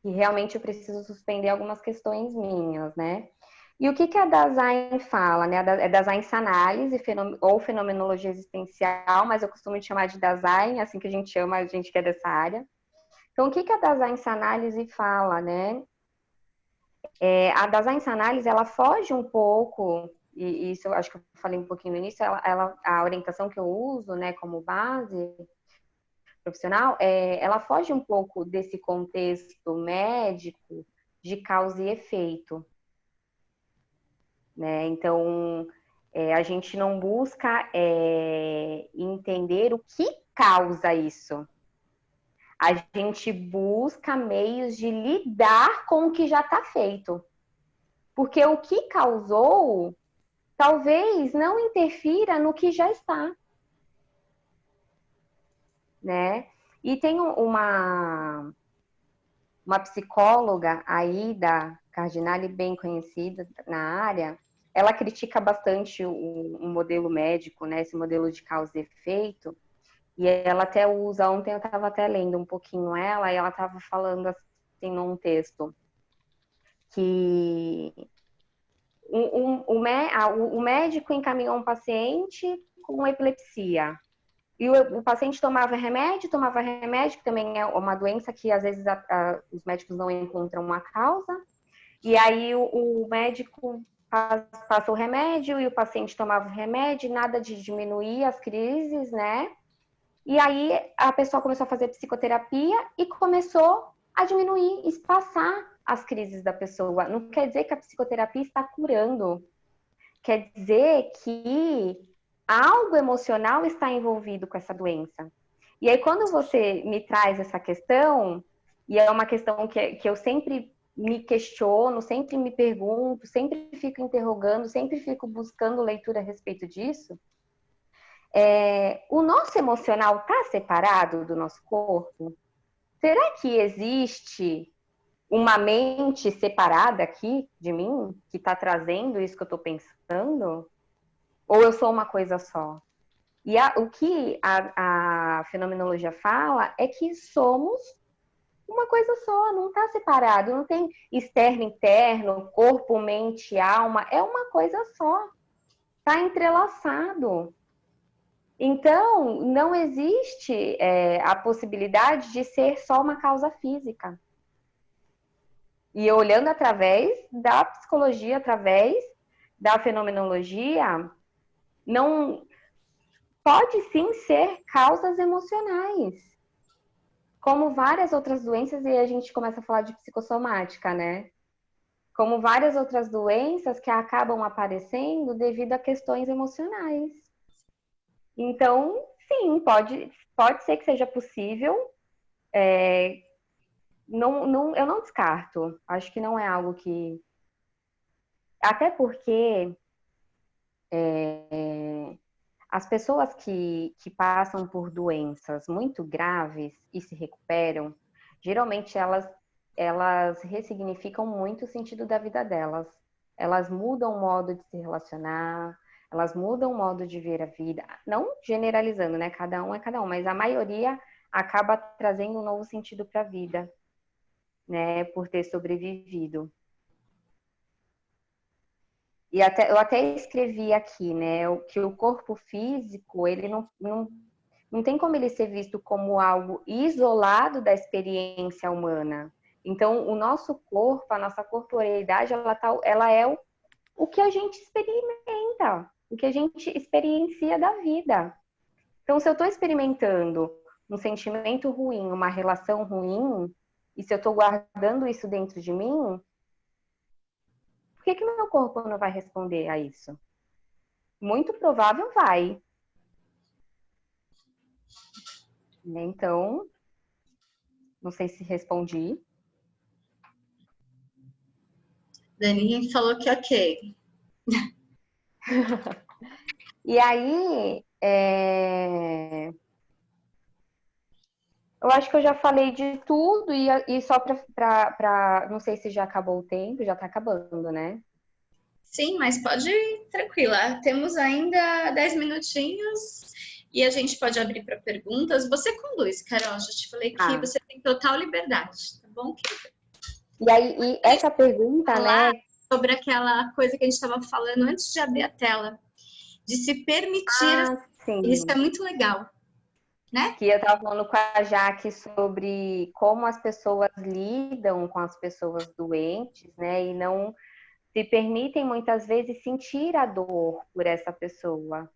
e realmente eu preciso suspender algumas questões minhas, né? E o que a Dasein fala, né? É Dasein análise ou fenomenologia existencial, mas eu costumo chamar de Dasein, assim que a gente chama, a gente que é dessa área. Então, o que a Dasein análise fala, né? A Dasein análise, ela foge um pouco, e isso eu acho que eu falei um pouquinho no início, a orientação que eu uso, né, como base profissional, ela foge um pouco desse contexto médico de causa e efeito. Né? Então, a gente não busca entender o que causa isso. A gente busca meios de lidar com o que já está feito. Porque o que causou, talvez não interfira no que já está. Né? E tem uma psicóloga, Aida Cardinale, bem conhecida na área, ela critica bastante o modelo médico, né, esse modelo de causa e efeito, e ela até usa, ontem eu estava até lendo um pouquinho ela, e ela estava falando assim num texto, que o médico encaminhou um paciente com epilepsia, e o paciente tomava remédio, que também é uma doença que às vezes os médicos não encontram uma causa, e aí o médico passa o remédio e o paciente tomava o remédio, nada de diminuir as crises, né? E aí a pessoa começou a fazer psicoterapia e começou a diminuir, espaçar as crises da pessoa. Não quer dizer que a psicoterapia está curando. quer dizer que algo emocional está envolvido com essa doença. E aí, quando você me traz essa questão, e é uma questão que eu sempre me questiono, sempre me pergunto, sempre fico interrogando, sempre fico buscando leitura a respeito disso, o nosso emocional está separado do nosso corpo? Será que existe uma mente separada aqui de mim, que está trazendo isso que eu estou pensando? Ou eu sou uma coisa só? E o que a fenomenologia fala é que somos uma coisa só, não está separado, não tem externo, interno, corpo, mente, alma, é uma coisa só, está entrelaçado. Então, não existe a possibilidade de ser só uma causa física. E olhando através da psicologia, através da fenomenologia, não pode sim ser causas emocionais, como várias outras doenças, e a gente começa a falar de psicossomática, né? Como várias outras doenças que acabam aparecendo devido a questões emocionais. Então, sim, pode ser que seja possível. Eu não descarto. Acho que não é algo que... Até porque as pessoas que passam por doenças muito graves e se recuperam, geralmente elas ressignificam muito o sentido da vida delas. Elas mudam o modo de se relacionar, elas mudam o modo de ver a vida. Não generalizando, né? Cada um é cada um, mas a maioria acaba trazendo um novo sentido para a vida, né? Por ter sobrevivido. E eu até escrevi aqui, né, que o corpo físico, ele não tem como ele ser visto como algo isolado da experiência humana. Então, o nosso corpo, a nossa corporeidade, ela é o que a gente experimenta, o que a gente experiencia da vida. Então, se eu estou experimentando um sentimento ruim, uma relação ruim, e se eu estou guardando isso dentro de mim, por que o meu corpo não vai responder a isso? Muito provável vai. Então, não sei se respondi. Dani falou que ok. E aí, eu acho que eu já falei de tudo e só para... Não sei se já acabou o tempo, já está acabando, né? Sim, mas pode ir tranquila. Temos ainda 10 minutinhos e a gente pode abrir para perguntas. Você conduz, Carol. Já te falei que você tem total liberdade, tá bom, querida? E aí, e essa pergunta, falar, né? Sobre aquela coisa que a gente estava falando antes de abrir a tela, de se permitir. Sim. Isso é muito legal, né? Que eu estava falando com a Jaque sobre como as pessoas lidam com as pessoas doentes, né? E não se permitem muitas vezes sentir a dor por essa pessoa.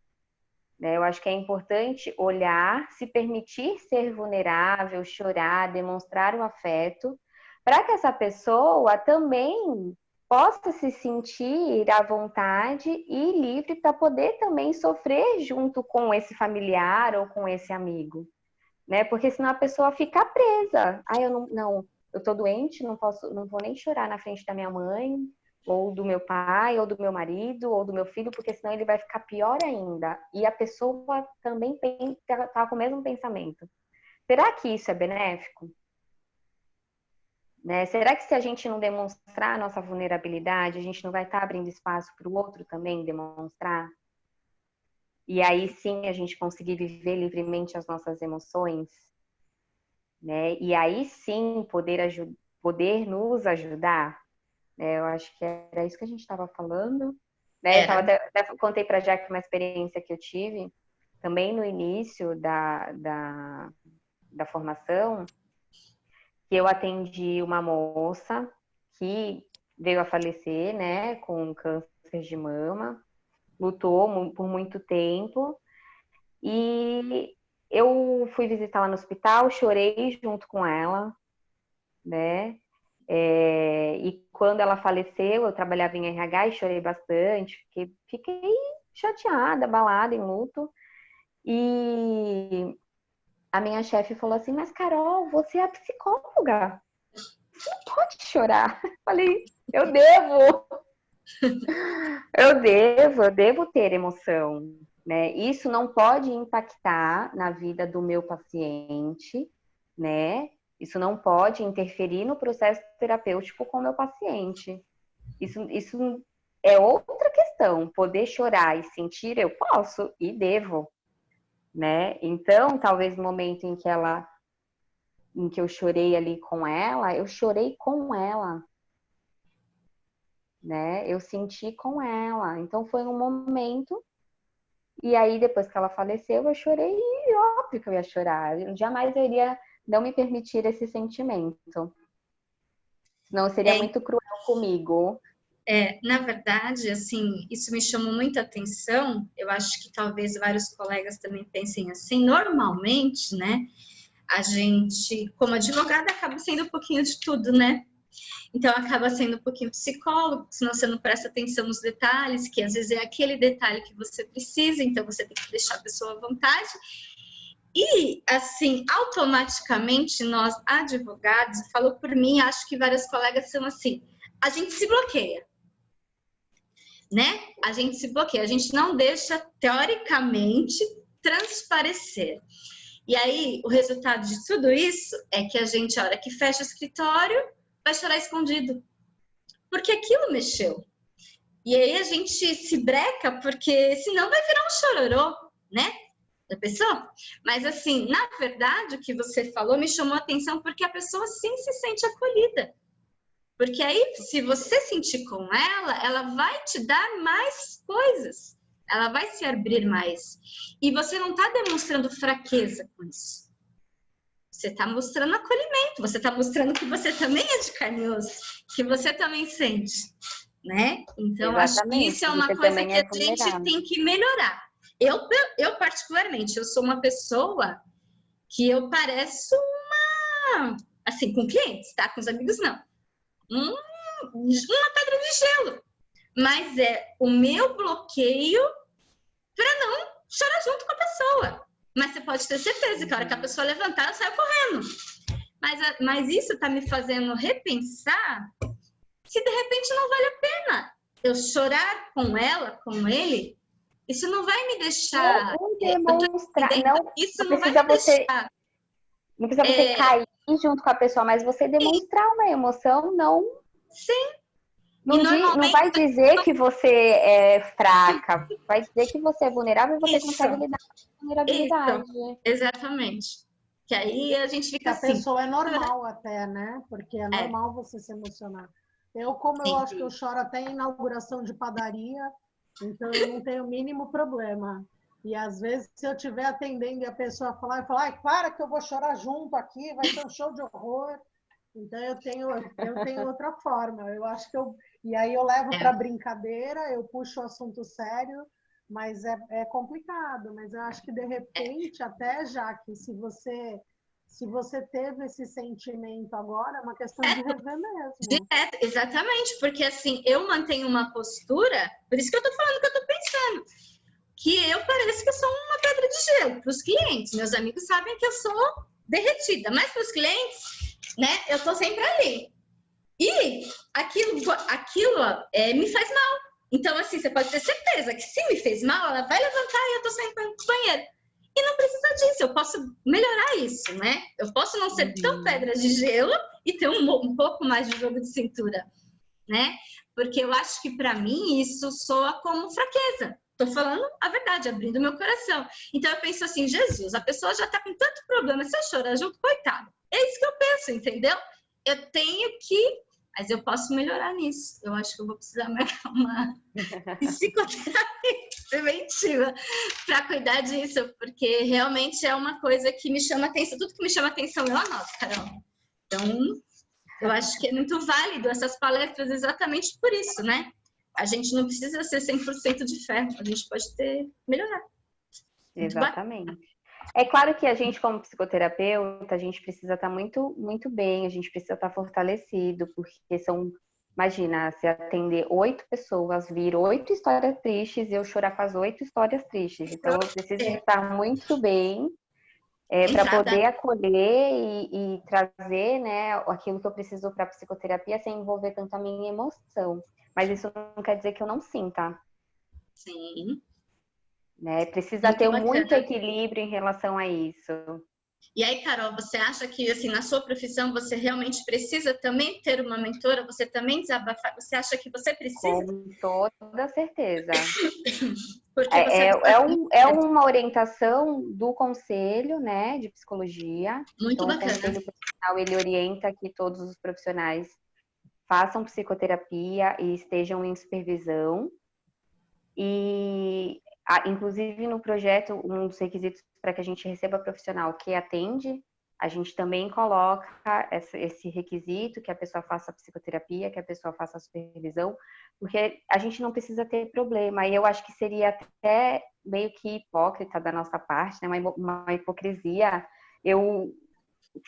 Né? Eu acho que é importante olhar, se permitir ser vulnerável, chorar, demonstrar o afeto, para que essa pessoa também possa se sentir à vontade e livre para poder também sofrer junto com esse familiar ou com esse amigo. Né? Porque senão a pessoa fica presa. Eu tô doente, não vou nem chorar na frente da minha mãe, ou do meu pai, ou do meu marido, ou do meu filho, porque senão ele vai ficar pior ainda. E a pessoa também tá com o mesmo pensamento. Será que isso é benéfico? Né? Será que se a gente não demonstrar a nossa vulnerabilidade, a gente não vai estar abrindo espaço para o outro também demonstrar? E aí sim a gente conseguir viver livremente as nossas emoções, né? E aí sim poder nos ajudar, né? Eu acho que era isso que a gente estava falando, né? Eu até contei para a Jaque uma experiência que eu tive também no início da formação, que eu atendi uma moça que veio a falecer, né, com câncer de mama, lutou por muito tempo, e eu fui visitá-la no hospital, chorei junto com ela, né? E quando ela faleceu, eu trabalhava em RH e chorei bastante, fiquei chateada, abalada, em luto. E a minha chefe falou assim, mas Carol, você é a psicóloga, você não pode chorar. Eu falei, eu devo ter emoção, né? Isso não pode impactar na vida do meu paciente, né? Isso não pode interferir no processo terapêutico com o meu paciente. Isso é outra questão. Poder chorar e sentir, eu posso e devo, né? Então, talvez no momento em que eu chorei ali com ela, eu chorei com ela, né? Eu senti com ela. Então, foi um momento. E aí, depois que ela faleceu, eu chorei e óbvio que eu ia chorar. Jamais eu iria não me permitir esse sentimento. Senão seria muito cruel comigo. Na verdade, assim, isso me chamou muita atenção. Eu acho que talvez vários colegas também pensem assim. Normalmente, né, a gente, como advogada, acaba sendo um pouquinho de tudo, né? Então, acaba sendo um pouquinho psicólogo, senão você não presta atenção nos detalhes, que às vezes é aquele detalhe que você precisa, então você tem que deixar a pessoa à vontade. E, assim, automaticamente, nós, advogados, falou por mim, acho que vários colegas são assim, a gente se bloqueia, né? A gente se bloqueia, a gente não deixa, teoricamente, transparecer. E aí, o resultado de tudo isso é que a gente, a hora que fecha o escritório, vai chorar escondido. Porque aquilo mexeu. E aí a gente se breca, porque senão vai virar um chororô, né? Da pessoa. Mas assim, na verdade, o que você falou me chamou a atenção porque a pessoa sim se sente acolhida. Porque aí, se você sentir com ela vai te dar mais coisas. Ela vai se abrir mais. E você não está demonstrando fraqueza com isso. Você está mostrando acolhimento. Você está mostrando que você também é de carne e osso. Que você também sente. Né? Então, exatamente, acho que isso é uma coisa que a gente tem que melhorar. Eu, particularmente, eu sou uma pessoa que eu pareço uma... Assim, com clientes, tá? Com os amigos, não. Uma pedra de gelo. Mas é o meu bloqueio para não chorar junto com a pessoa. Mas você pode ter certeza que a hora que a pessoa levantar, eu saio correndo. Mas isso tá me fazendo repensar se de repente não vale a pena eu chorar com ela, com ele. Isso não vai me deixar... demonstrar, isso não vai me deixar... Não precisa você cair junto com a pessoa, mas você demonstrar uma emoção, não... Sim. Não vai dizer que você é fraca, vai dizer que você é vulnerável e você consegue lidar com a vulnerabilidade. Isso. Exatamente. Que aí a gente fica assim... A pessoa é normal até, né? Porque é normal você se emocionar. Eu acho que eu choro até em inauguração de padaria, então eu não tenho o mínimo problema. E às vezes, se eu estiver atendendo e a pessoa falar, ai, para que eu vou chorar junto aqui, vai ser um show de horror. Então eu tenho outra forma. Eu acho que e aí eu levo para brincadeira, eu puxo o assunto sério, mas é complicado. Mas eu acho que de repente, até já que se você teve esse sentimento agora, é uma questão de rever mesmo. Exatamente, porque assim, eu mantenho uma postura, por isso que eu tô falando que eu tô pensando, que eu pareço que eu sou uma pedra de gelo para os clientes. Meus amigos sabem que eu sou derretida, mas para os clientes, né, eu tô sempre ali. E aquilo me faz mal. Então, assim, você pode ter certeza que se me fez mal, ela vai levantar e eu tô saindo pro banheiro. E não precisa disso, eu posso melhorar isso, né? Eu posso não ser tão pedra de gelo e ter um pouco mais de jogo de cintura, né? Porque eu acho que para mim isso soa como fraqueza. Tô falando a verdade, abrindo meu coração. Então eu penso assim, Jesus, a pessoa já tá com tanto problema, se eu chorar junto, coitado. É isso que eu penso, entendeu? Eu tenho que... Mas eu posso melhorar nisso. Eu acho que eu vou precisar marcar uma psicoterapia preventiva para cuidar disso, porque realmente é uma coisa que me chama atenção. Tudo que me chama atenção eu anoto, Carol. Então, eu acho que é muito válido essas palestras exatamente por isso, né? A gente não precisa ser 100% de fé, a gente pode melhorar. Exatamente. É claro que a gente, como psicoterapeuta, a gente precisa estar muito, muito bem, a gente precisa estar fortalecido, porque são, imagina, se atender 8 pessoas, vir 8 histórias tristes e eu chorar com as 8 histórias tristes. Então, eu preciso estar muito bem para poder acolher e trazer, né, aquilo que eu preciso para a psicoterapia sem envolver tanto a minha emoção. Mas isso não quer dizer que eu não sinta. Sim. Né? Precisa ter muito equilíbrio em relação a isso. E aí, Carol, você acha que, assim, na sua profissão, você realmente precisa também ter uma mentora? Você também desabafar? Você acha que você precisa? Com toda certeza. Porque é uma orientação do conselho, né, de psicologia. Muito então, bacana. O conselho profissional, ele orienta que todos os profissionais façam psicoterapia e estejam em supervisão. E, inclusive, no projeto, um dos requisitos para que a gente receba profissional que atende, a gente também coloca esse requisito, que a pessoa faça psicoterapia, que a pessoa faça supervisão, porque a gente não precisa ter problema. E eu acho que seria até meio que hipócrita da nossa parte, né? Uma hipocrisia, eu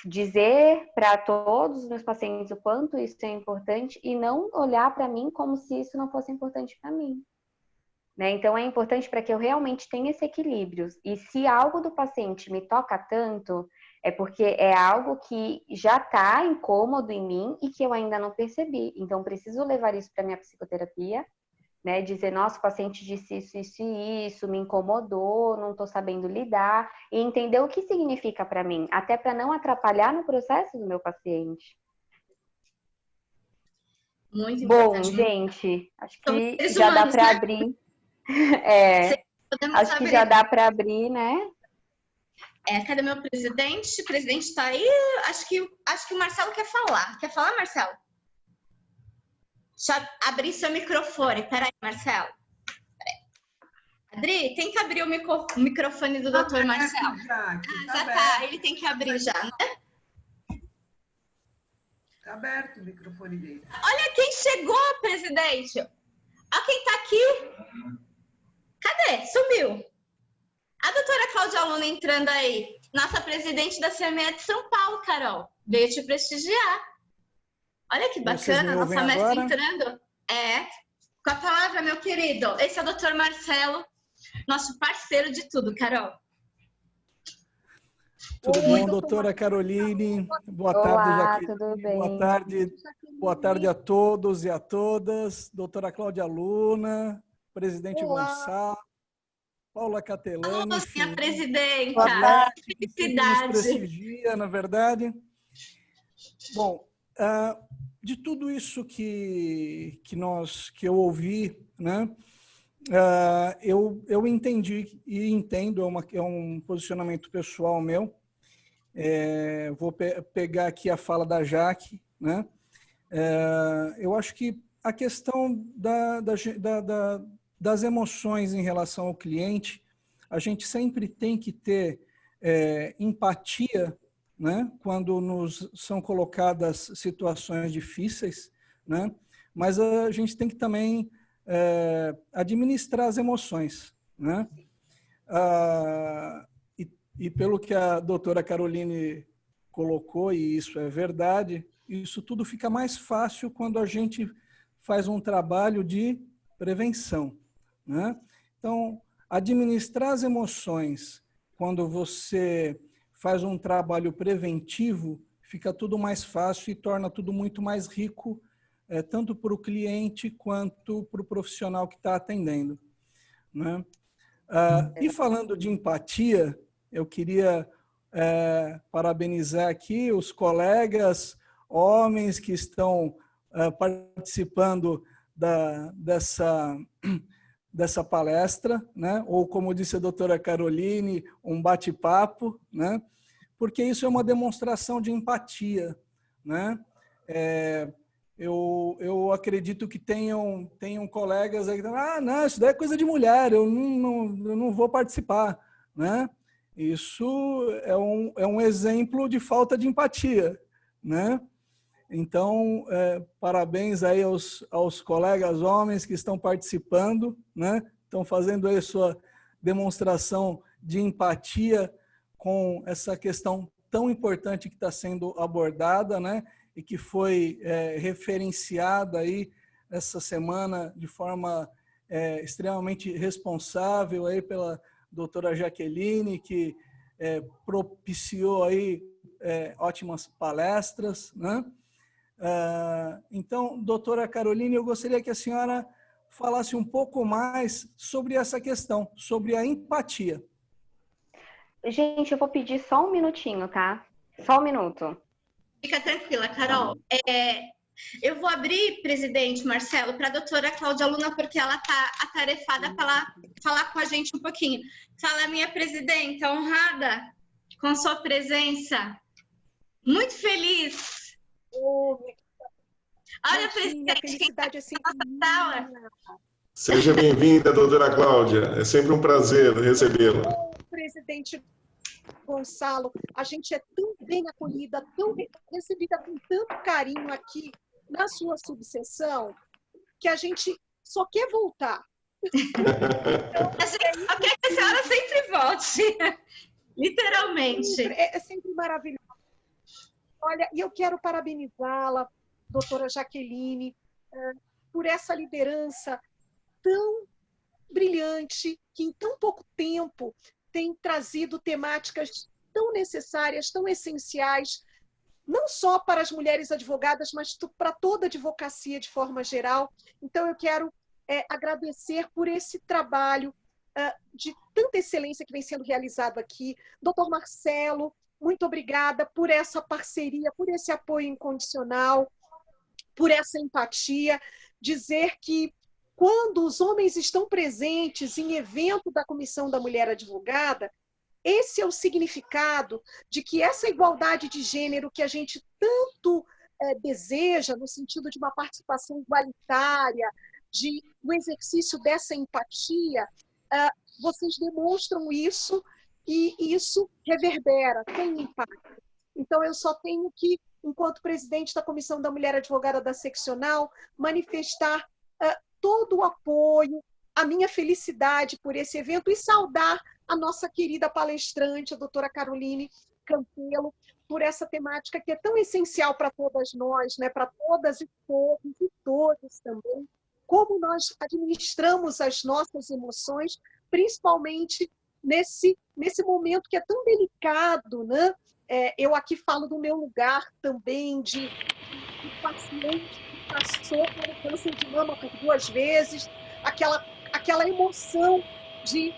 dizer para todos os meus pacientes o quanto isso é importante e não olhar para mim como se isso não fosse importante para mim. Né? Então, é importante para que eu realmente tenha esse equilíbrio. E se algo do paciente me toca tanto, é porque é algo que já está incômodo em mim e que eu ainda não percebi. Então, preciso levar isso para minha psicoterapia, né? Dizer, nossa, o paciente disse isso, isso e isso, me incomodou, não estou sabendo lidar. E entender o que significa para mim, até para não atrapalhar no processo do meu paciente. Muito importante. Bom, gente, acho que já dá para abrir. Acho que já dá para abrir, né? Cadê meu presidente? O presidente está aí. Acho que o Marcelo quer falar. Quer falar, Marcelo? Deixa eu abrir seu microfone. Peraí, Marcelo. Adri, tem que abrir o microfone do Dr. Marcelo. Já tá. Ele tem que abrir já, né? Tá aberto o microfone dele. Olha quem chegou, presidente. Olha quem tá aqui. Cadê? Sumiu. A doutora Cláudia Aluna entrando aí. Nossa presidente da CME de São Paulo, Carol. Veio te prestigiar. Olha que bacana, nossa mestra entrando. Com a palavra, meu querido. Esse é o doutor Marcelo, nosso parceiro de tudo, Carol. Tudo bom, doutora Caroline? Boa tarde, Jaqueline. Tudo bem? Boa tarde a todos e a todas. Doutora Cláudia Aluna, presidente Gonçalo, Paula Catelani. Olá, minha presidenta. Felicidade. Nos prestigia, na verdade. Bom, de tudo isso que eu ouvi, né? Eu entendi e entendo, é um posicionamento pessoal meu. Vou pegar aqui a fala da Jaque, né? Eu acho que a questão das emoções em relação ao cliente, a gente sempre tem que ter empatia, né? Quando nos são colocadas situações difíceis, né? Mas a gente tem que também administrar as emoções, né? E pelo que a doutora Caroline colocou, e isso é verdade, isso tudo fica mais fácil quando a gente faz um trabalho de prevenção, né? Então, administrar as emoções quando você faz um trabalho preventivo, fica tudo mais fácil e torna tudo muito mais rico, tanto para o cliente quanto para o profissional que está atendendo, né? E falando de empatia, eu queria parabenizar aqui os colegas homens que estão participando dessa palestra, né? Ou como disse a doutora Caroline, um bate-papo, né? Porque isso é uma demonstração de empatia, né? Eu acredito que tenham colegas aí que dizem, não, isso daí é coisa de mulher, eu não vou participar, né? Isso é um exemplo de falta de empatia, né? Então, parabéns aí aos colegas homens que estão participando, né? Estão fazendo aí sua demonstração de empatia com essa questão tão importante que está sendo abordada, né? E que foi referenciada aí essa semana de forma extremamente responsável aí pela doutora Jaqueline, que propiciou aí ótimas palestras, né? Então, doutora Caroline, eu gostaria que a senhora falasse um pouco mais sobre essa questão, sobre a empatia. Gente, eu vou pedir só um minutinho, tá? Só um minuto. Fica tranquila, Carol. Eu vou abrir, presidente Marcelo, para a doutora Cláudia Luna, porque ela está atarefada para falar com a gente um pouquinho. Fala, minha presidenta, honrada com sua presença. Muito feliz. Olha, presidente, felicidade é sempre sala. Seja bem-vinda, doutora Cláudia. É sempre um prazer recebê-la. Presidente Gonçalo, a gente é tão bem acolhida, tão recebida com tanto carinho aqui na sua subseção, que a gente só quer voltar. A gente só quer que a senhora sempre volte, literalmente. É sempre maravilhoso. Olha, e eu quero parabenizá-la, doutora Jaqueline, por essa liderança tão brilhante, que em tão pouco tempo tem trazido temáticas tão necessárias, tão essenciais, não só para as mulheres advogadas, mas para toda a advocacia de forma geral. Então, eu quero agradecer por esse trabalho de tanta excelência que vem sendo realizado aqui. Doutor Marcelo, muito obrigada por essa parceria, por esse apoio incondicional, por essa empatia. Dizer que quando os homens estão presentes em evento da Comissão da Mulher Advogada, esse é o significado de que essa igualdade de gênero que a gente tanto deseja, no sentido de uma participação igualitária, de um exercício dessa empatia, vocês demonstram isso e isso reverbera, tem impacto. Então, eu só tenho que, enquanto presidente da Comissão da Mulher Advogada da Seccional, manifestar todo o apoio, a minha felicidade por esse evento e saudar a nossa querida palestrante, a doutora Caroline Campelo, por essa temática que é tão essencial para todas nós, né? Para todas e todos e todos também, como nós administramos as nossas emoções, principalmente nesse momento que é tão delicado, né? Eu aqui falo do meu lugar também de paciente que passou pelo câncer de mama por 2 vezes, aquela emoção de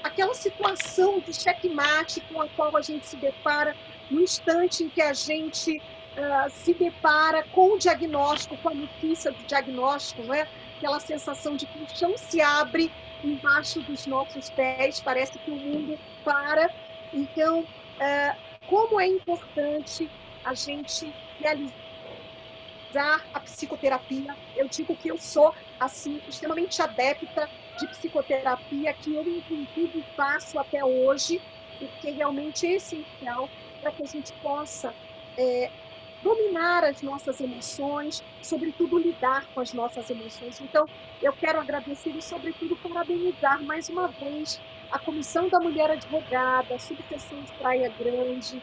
aquela situação de checkmate com a qual a gente se depara no instante em que a gente se depara com o diagnóstico, com a notícia do diagnóstico, não é? Aquela sensação de que o chão se abre embaixo dos nossos pés, parece que o mundo para. Então, como é importante a gente realizar a psicoterapia. Eu digo que eu sou, assim, extremamente adepta de psicoterapia, que eu, inclusive, faço até hoje, porque realmente é essencial para que a gente possa dominar as nossas emoções, sobretudo lidar com as nossas emoções. Então, eu quero agradecer e, sobretudo, parabenizar mais uma vez a Comissão da Mulher Advogada, a Subseção de Praia Grande,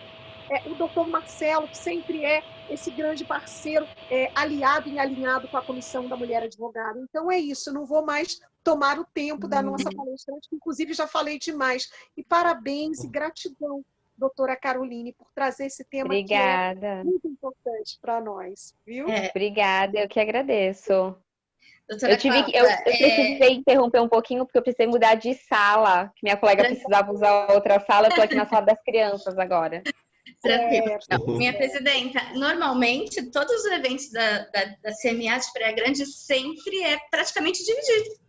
o doutor Marcelo, que sempre é esse grande parceiro, aliado e alinhado com a Comissão da Mulher Advogada. Então, é isso, eu não vou mais tomar o tempo da nossa palestrante, que inclusive já falei demais. E parabéns e gratidão, doutora Caroline, por trazer esse tema. Obrigada. Que é muito importante para nós, viu? Obrigada, eu que agradeço. Doutora Eu precisei interromper um pouquinho, porque eu precisei mudar de sala, que minha colega precisava usar outra sala, eu estou aqui na sala das crianças agora. Tranquilo. Minha presidenta, normalmente todos os eventos da CMA de Praia Grande sempre é praticamente dividido.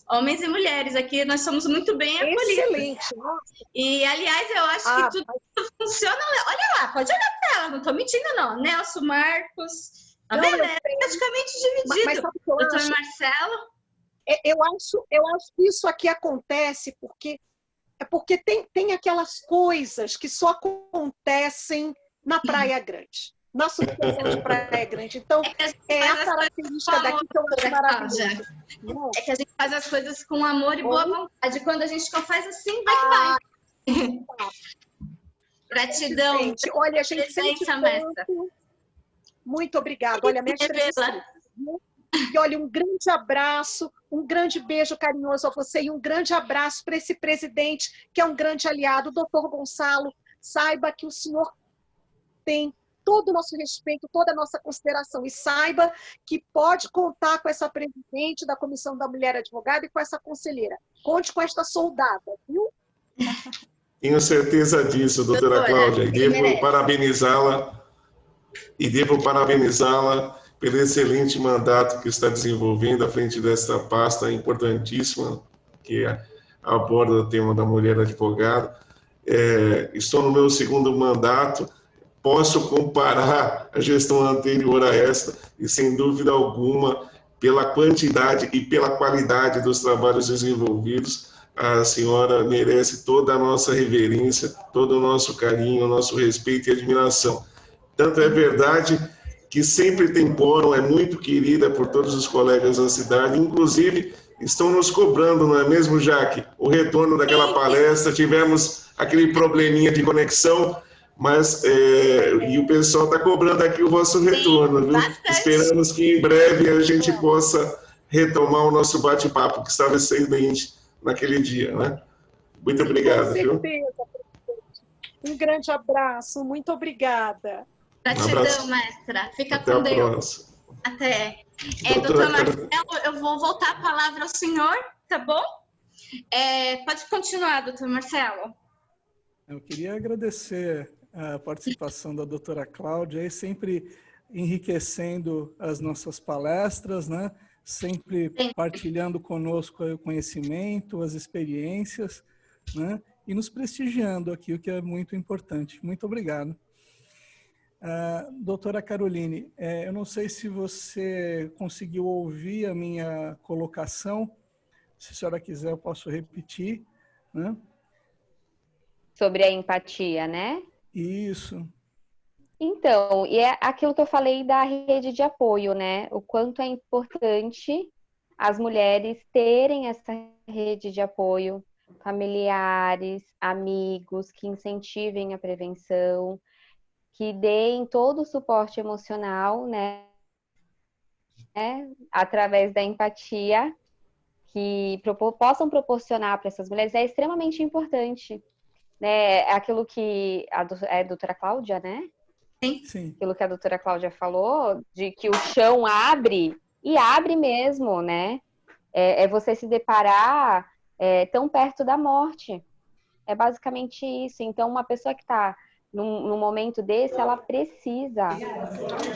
Homens e mulheres, aqui nós somos muito bem acolhidos. Excelente, nossa. E, aliás, eu acho que tudo funciona. Olha lá, pode olhar para ela, não estou mentindo, não. Nelson, Marcos, tá vendo? É praticamente dividido. Mas sabe o que eu doutor acho? Marcelo? Eu acho que isso aqui acontece porque tem aquelas coisas que só acontecem na Praia Grande, na subseção de Praia Grande. Então, a característica daqui que eu acho maravilhosa. É que a gente faz as coisas com amor e boa vontade. Quando a gente faz assim, vai que vai. Gratidão. Gente, olha, a gente sente Presença, mestra. tanto. Muito obrigada. Olha, mestre, e olha, um grande abraço, um grande beijo carinhoso a você e um grande abraço para esse presidente, que é um grande aliado, o doutor Gonçalo. Saiba que o senhor tem todo o nosso respeito, toda a nossa consideração, e saiba que pode contar com essa presidente da Comissão da Mulher Advogada e com essa conselheira. Conte com esta soldada, viu? Tenho certeza disso, doutora Cláudia, e devo parabenizá-la pelo excelente mandato que está desenvolvendo à frente desta pasta importantíssima que aborda o tema da mulher advogada. Estou no meu segundo mandato, posso comparar a gestão anterior a esta e, sem dúvida alguma, pela quantidade e pela qualidade dos trabalhos desenvolvidos, a senhora merece toda a nossa reverência, todo o nosso carinho, o nosso respeito e admiração. Tanto é verdade que sempre tem quórum, é muito querida por todos os colegas da cidade, inclusive estão nos cobrando, não é mesmo, Jaque? O retorno daquela palestra, tivemos aquele probleminha de conexão, mas e o pessoal está cobrando aqui o vosso retorno, viu? Esperamos que em breve a gente possa retomar o nosso bate-papo, que estava excelente naquele dia, né? Muito obrigado, viu? Um grande abraço, muito obrigada. Gratidão, mestra. Fica Até com a Deus. próxima. Até. Doutor Marcelo, eu vou voltar a palavra ao senhor, tá bom? Pode continuar, doutor Marcelo. Eu queria agradecer a participação da doutora Cláudia, aí sempre enriquecendo as nossas palestras, né? Sempre partilhando conosco o conhecimento, as experiências, né? E nos prestigiando aqui, o que é muito importante. Muito obrigado. Doutora Caroline, eu não sei se você conseguiu ouvir a minha colocação. Se a senhora quiser, eu posso repetir, né? Sobre a empatia, né? Isso. Então, e é aquilo que eu falei da rede de apoio, né? O quanto é importante as mulheres terem essa rede de apoio, familiares, amigos, que incentivem a prevenção, que deem todo o suporte emocional, né? Através da empatia, que possam proporcionar para essas mulheres, é extremamente importante. Né? Aquilo que a doutora Cláudia, né? Sim. Aquilo que a doutora Cláudia falou, de que o chão abre, e abre mesmo, né? É você se deparar tão perto da morte. É basicamente isso. Então, uma pessoa que está num momento desse, ela precisa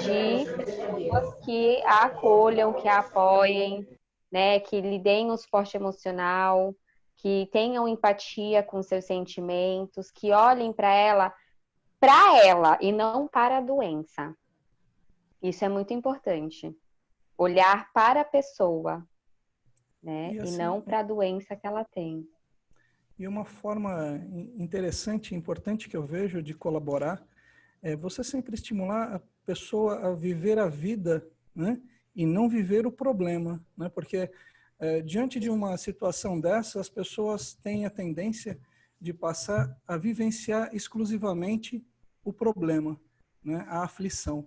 de pessoas que a acolham, que a apoiem, né? Que lhe deem o suporte emocional, que tenham empatia com seus sentimentos, que olhem para ela e não para a doença. Isso é muito importante. Olhar para a pessoa, né? E não para a doença que ela tem. E uma forma interessante e importante que eu vejo de colaborar é você sempre estimular a pessoa a viver a vida, né? E não viver o problema, né? Porque diante de uma situação dessa, as pessoas têm a tendência de passar a vivenciar exclusivamente o problema, né? A aflição,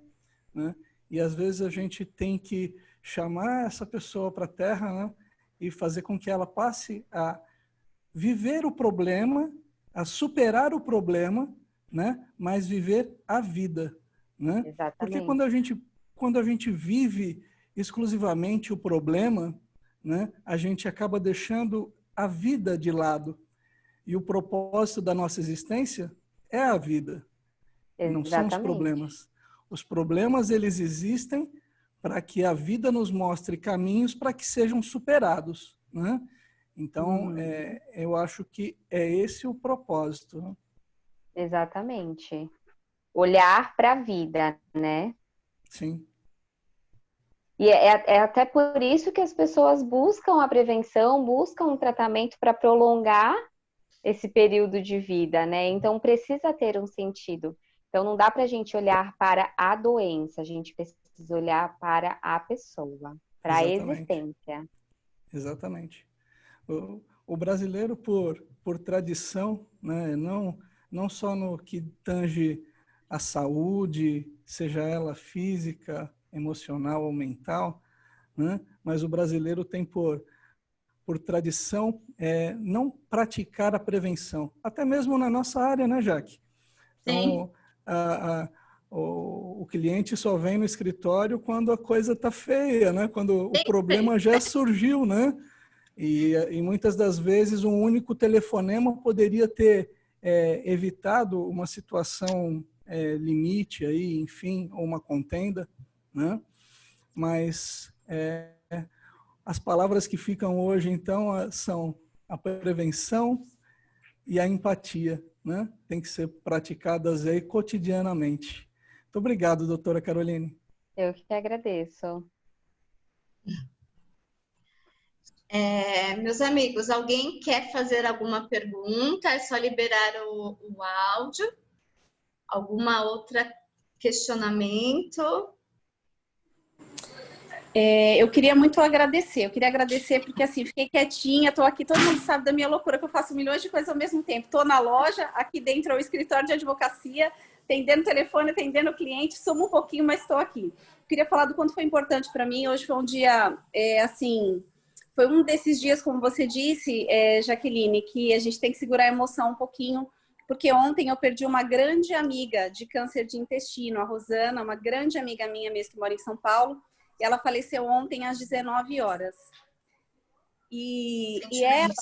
né? E às vezes a gente tem que chamar essa pessoa para a Terra, né? E fazer com que ela passe a viver o problema, a superar o problema, né? Mas viver a vida, né? Exatamente. Porque quando a gente vive exclusivamente o problema, né? A gente acaba deixando a vida de lado. E o propósito da nossa existência é a vida. Não são os problemas. Os problemas, eles existem para que a vida nos mostre caminhos para que sejam superados, né? Então, eu acho que é esse o propósito. Né? Exatamente. Olhar para a vida, né? Sim. E é até por isso que as pessoas buscam a prevenção, buscam um tratamento para prolongar esse período de vida, né? Então, precisa ter um sentido. Então, não dá para a gente olhar para a doença, a gente precisa olhar para a pessoa, para a existência. Exatamente. o brasileiro, por tradição, né, não só no que tange a saúde, seja ela física, emocional ou mental, né, mas o brasileiro tem por tradição não praticar a prevenção, até mesmo na nossa área, né, Jaque? Então, o cliente só vem no escritório quando a coisa está feia, né? Quando o problema já surgiu, né? E muitas das vezes um único telefonema poderia ter evitado uma situação limite aí, enfim, ou uma contenda, né? Mas as palavras que ficam hoje, então, são a prevenção e a empatia, né? Tem que ser praticadas aí cotidianamente. Muito obrigado, doutora Caroline. Eu que agradeço. Meus amigos, alguém quer fazer alguma pergunta? É só liberar o áudio. Alguma outra questionamento? Eu queria muito agradecer. Eu queria agradecer porque, assim, fiquei quietinha, estou aqui, todo mundo sabe da minha loucura, que eu faço milhões de coisas ao mesmo tempo. Estou na loja, aqui dentro é o escritório de advocacia, atendendo o telefone, atendendo o cliente, somo um pouquinho, mas estou aqui. Eu queria falar do quanto foi importante para mim. Hoje foi um dia, assim, foi um desses dias, como você disse, Jaqueline, que a gente tem que segurar a emoção um pouquinho, porque ontem eu perdi uma grande amiga de câncer de intestino, a Rosana, uma grande amiga minha mesmo, que mora em São Paulo. Ela faleceu ontem às 19 horas. E ela,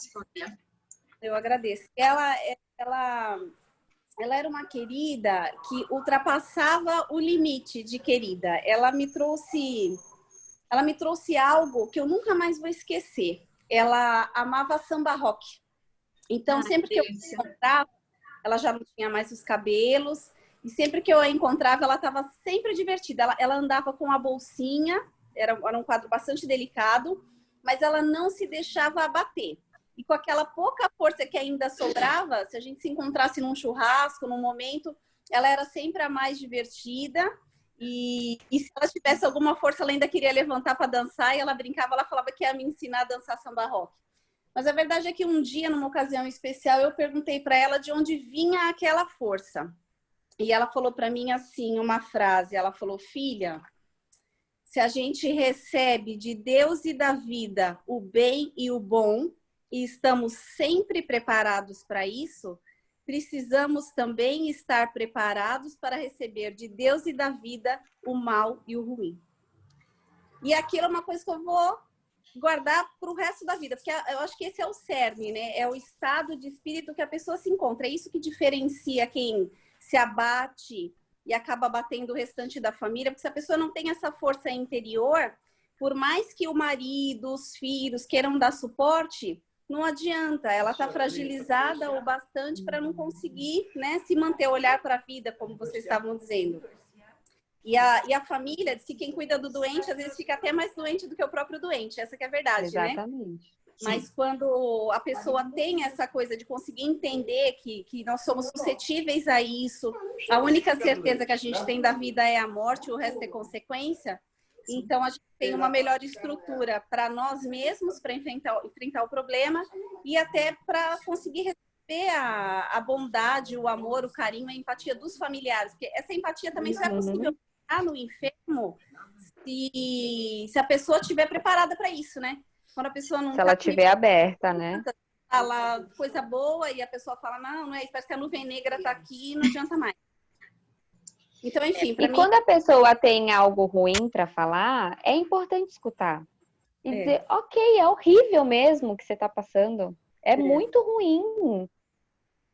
eu agradeço. Ela era uma querida que ultrapassava o limite de querida. Ela me trouxe algo que eu nunca mais vou esquecer. Ela amava samba rock. Então, sempre que eu encontrava, ela já não tinha mais os cabelos. E sempre que eu a encontrava, ela estava sempre divertida. Ela andava com a bolsinha, era um quadro bastante delicado, mas ela não se deixava abater. E com aquela pouca força que ainda sobrava, se a gente se encontrasse num churrasco, num momento, ela era sempre a mais divertida. E se ela tivesse alguma força, ela ainda queria levantar para dançar, e ela brincava, ela falava que ia me ensinar a dançar samba rock. Mas a verdade é que um dia, numa ocasião especial, eu perguntei para ela de onde vinha aquela força. E ela falou para mim assim, uma frase, ela falou: filha, se a gente recebe de Deus e da vida o bem e o bom, e estamos sempre preparados para isso, precisamos também estar preparados para receber de Deus e da vida o mal e o ruim. E aquilo é uma coisa que eu vou guardar para o resto da vida, porque eu acho que esse é o cerne, né? É o estado de espírito que a pessoa se encontra. É isso que diferencia quem se abate e acaba batendo o restante da família, porque se a pessoa não tem essa força interior, por mais que o marido, os filhos queiram dar suporte, não adianta, ela está fragilizada o bastante para não conseguir, né, se manter, olhar para a vida, como vocês estavam dizendo. E a família diz que quem cuida do doente, às vezes fica até mais doente do que o próprio doente, essa que é a verdade, Exatamente. né? Mas quando a pessoa tem essa coisa de conseguir entender que nós somos suscetíveis a isso, a única certeza que a gente tem da vida é a morte, o resto é consequência, então a gente tem uma melhor estrutura para nós mesmos, para enfrentar o problema e até para conseguir receber a bondade, o amor, o carinho, a empatia dos familiares, porque essa empatia também só é possível no enfermo se a pessoa estiver preparada para isso, né? Quando a pessoa não se ela estiver aberta, né? Fala coisa boa e a pessoa fala, não é isso, parece que a nuvem negra tá aqui, não adianta mais. Então, enfim, para mim... quando a pessoa tem algo ruim para falar, é importante escutar. E dizer, ok, é horrível mesmo que você está passando. É muito ruim,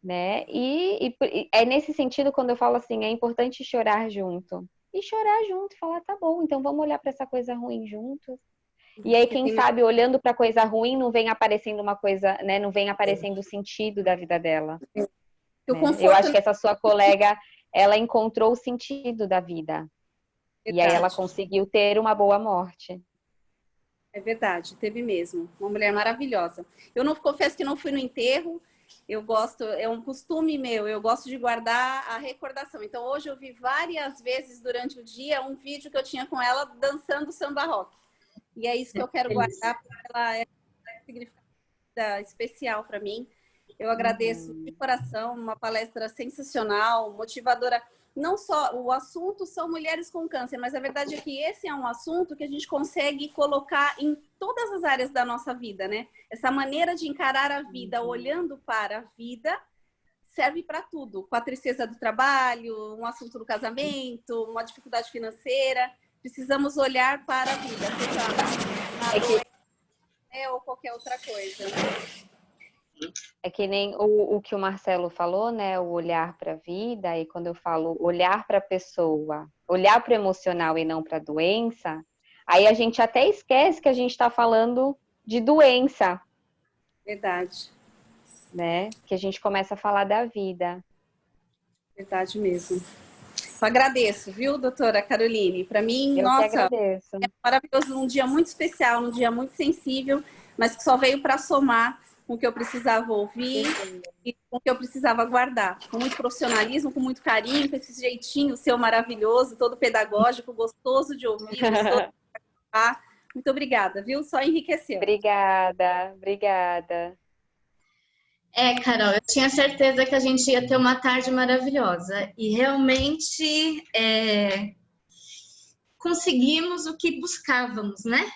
né? E é nesse sentido, quando eu falo assim, é importante chorar junto. E chorar junto, falar, tá bom, então vamos olhar para essa coisa ruim juntos. E aí, quem sabe, olhando para coisa ruim, não vem aparecendo uma coisa, né? Não vem aparecendo o sentido da vida dela. Né? Eu acho que essa sua colega, ela encontrou o sentido da vida. E aí ela conseguiu ter uma boa morte. É verdade, teve mesmo. Uma mulher maravilhosa. Eu não confesso que não fui no enterro. Eu gosto, é um costume meu, eu gosto de guardar a recordação. Então, hoje eu vi várias vezes durante o dia um vídeo que eu tinha com ela dançando samba rock. E é isso que eu quero guardar, porque ela é significativa vida especial para mim. Eu agradeço de coração, uma palestra sensacional, motivadora. Não só o assunto são mulheres com câncer, mas a verdade é que esse é um assunto que a gente consegue colocar em todas as áreas da nossa vida, né? Essa maneira de encarar a vida, olhando para a vida, serve para tudo. Com a tristeza do trabalho, um assunto do casamento, uma dificuldade financeira. Precisamos olhar para a vida, seja ou qualquer outra coisa. É que nem o que o Marcelo falou, né? O olhar para a vida, e quando eu falo olhar para a pessoa, olhar para o emocional e não para a doença, aí a gente até esquece que a gente está falando de doença. Verdade. Né? Que a gente começa a falar da vida. Verdade mesmo. Eu agradeço, viu, doutora Caroline? Para mim, eu nossa, que agradeço. É maravilhoso, num dia muito especial, num dia muito sensível, mas que só veio para somar com o que eu precisava ouvir e com o que eu precisava guardar. Com muito profissionalismo, com muito carinho, com esse jeitinho seu maravilhoso, todo pedagógico, gostoso de ouvir, gostoso de participar. Muito obrigada, viu? Só enriqueceu. Obrigada. Carol, eu tinha certeza que a gente ia ter uma tarde maravilhosa. E realmente conseguimos o que buscávamos, né?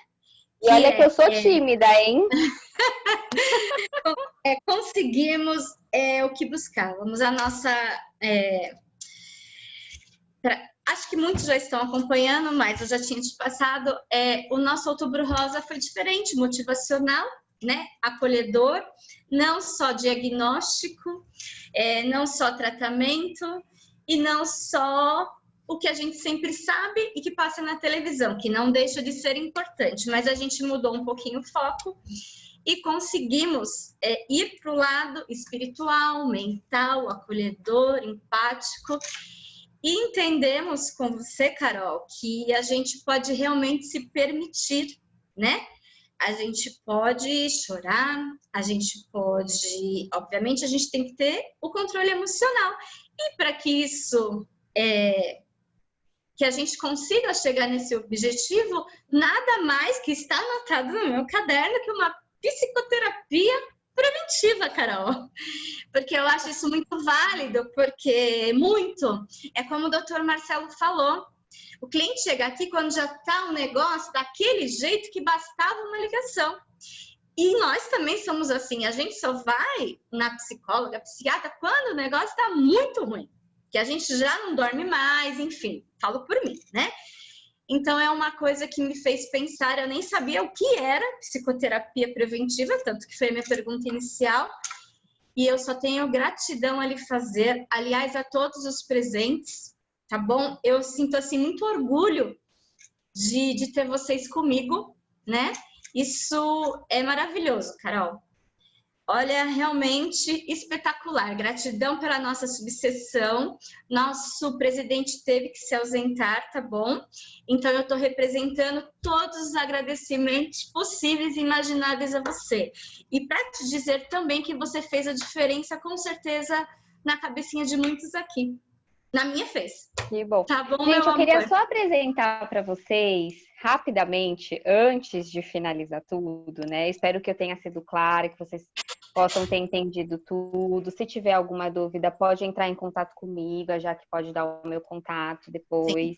E olha que eu sou tímida, hein? Conseguimos o que buscávamos. A nossa... acho que muitos já estão acompanhando, mas eu já tinha te passado. O nosso Outubro Rosa foi diferente, motivacional, né? Acolhedor, não só diagnóstico, não só tratamento e não só o que a gente sempre sabe e que passa na televisão, que não deixa de ser importante, mas a gente mudou um pouquinho o foco e conseguimos ir para o lado espiritual, mental, acolhedor, empático, e entendemos com você, Carol, que a gente pode realmente se permitir, né? A gente pode chorar, a gente pode... Obviamente, a gente tem que ter o controle emocional. E para que isso... que a gente consiga chegar nesse objetivo, nada mais que está anotado no meu caderno que uma psicoterapia preventiva, Carol. Porque eu acho isso muito válido, porque é como o doutor Marcelo falou, o cliente chega aqui quando já está um negócio daquele jeito que bastava uma ligação. E nós também somos assim, a gente só vai na psicóloga, psiquiatra, quando o negócio está muito ruim, que a gente já não dorme mais, enfim, falo por mim, né? Então é uma coisa que me fez pensar, eu nem sabia o que era psicoterapia preventiva, tanto que foi a minha pergunta inicial, e eu só tenho gratidão a lhe fazer, aliás, a todos os presentes, tá bom? Eu sinto, assim, muito orgulho de ter vocês comigo, né? Isso é maravilhoso, Carol. Olha, realmente espetacular. Gratidão pela nossa subseção. Nosso presidente teve que se ausentar, tá bom? Então, eu estou representando todos os agradecimentos possíveis e imagináveis a você. E para te dizer também que você fez a diferença, com certeza, na cabecinha de muitos aqui. Na minha fez. Que bom. Tá bom, gente, meu eu queria amor? só apresentar para vocês, rapidamente, antes de finalizar tudo, né? Espero que eu tenha sido clara, que vocês possam ter entendido tudo. Se tiver alguma dúvida, pode entrar em contato comigo, a Jaque pode dar o meu contato depois.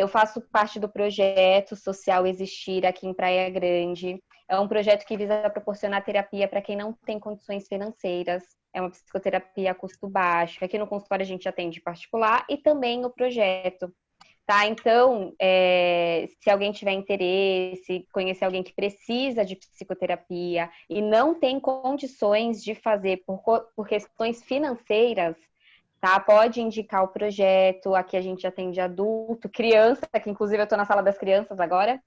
Eu faço parte do projeto Social Existir aqui em Praia Grande. É um projeto que visa proporcionar terapia para quem não tem condições financeiras. É uma psicoterapia a custo baixo. Aqui no consultório a gente atende particular e também o projeto. Tá? Então, se alguém tiver interesse, conhecer alguém que precisa de psicoterapia e não tem condições de fazer por questões financeiras, tá? Pode indicar o projeto. Aqui a gente atende adulto, criança, que inclusive eu estou na sala das crianças agora.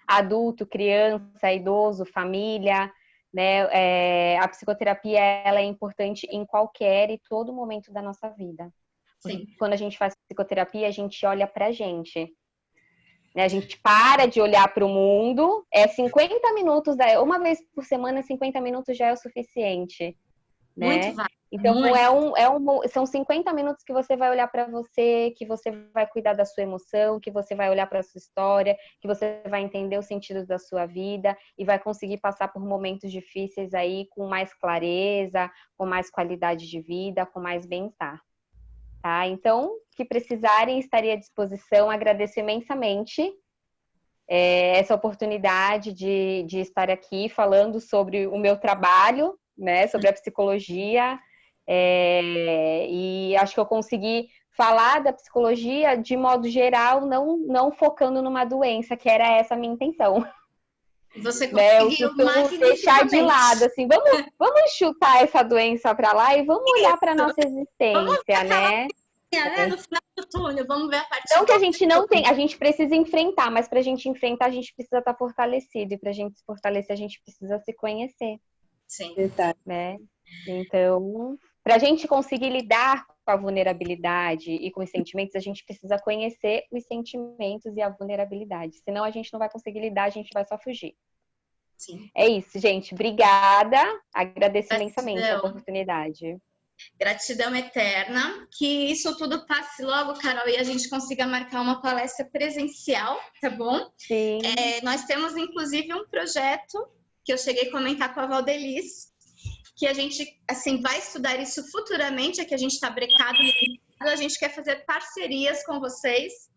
Adulto, criança, idoso, família, né? A psicoterapia ela é importante em qualquer e todo momento da nossa vida. Sim. Quando a gente faz psicoterapia, a gente olha pra gente. Né? A gente para de olhar para o mundo. 50 minutos, uma vez por semana, 50 minutos já é o suficiente. né? Muito válido. Então, Muito. são 50 minutos que você vai olhar para você, que você vai cuidar da sua emoção, que você vai olhar para a sua história, que você vai entender os sentidos da sua vida e vai conseguir passar por momentos difíceis aí com mais clareza, com mais qualidade de vida, com mais bem-estar. Tá? Então, que precisarem, estaria à disposição. Agradeço imensamente essa oportunidade de estar aqui falando sobre o meu trabalho, né, sobre a psicologia, e acho que eu consegui falar da psicologia de modo geral, não focando numa doença, que era essa a minha intenção. Você Eu conseguiu costumo deixar de lado, assim, vamos chutar essa doença para lá e vamos olhar para nossa existência, né? No final do túnel, vamos ver a parte. Não que a gente não tem, a gente precisa enfrentar, mas para a gente enfrentar, a gente precisa estar fortalecido, e para a gente se fortalecer, a gente precisa se conhecer. Sim. Né? Então, para a gente conseguir lidar com a vulnerabilidade e com os sentimentos, a gente precisa conhecer os sentimentos e a vulnerabilidade. Senão a gente não vai conseguir lidar, a gente vai só fugir. Sim. É isso, gente. Obrigada. Agradeço imensamente a oportunidade. Gratidão eterna. Que isso tudo passe logo, Carol, e a gente consiga marcar uma palestra presencial, tá bom? Sim. Nós temos, inclusive, um projeto que eu cheguei a comentar com a Valdeliz, que a gente, assim, vai estudar isso futuramente, é que a gente está brecado, a gente quer fazer parcerias com vocês,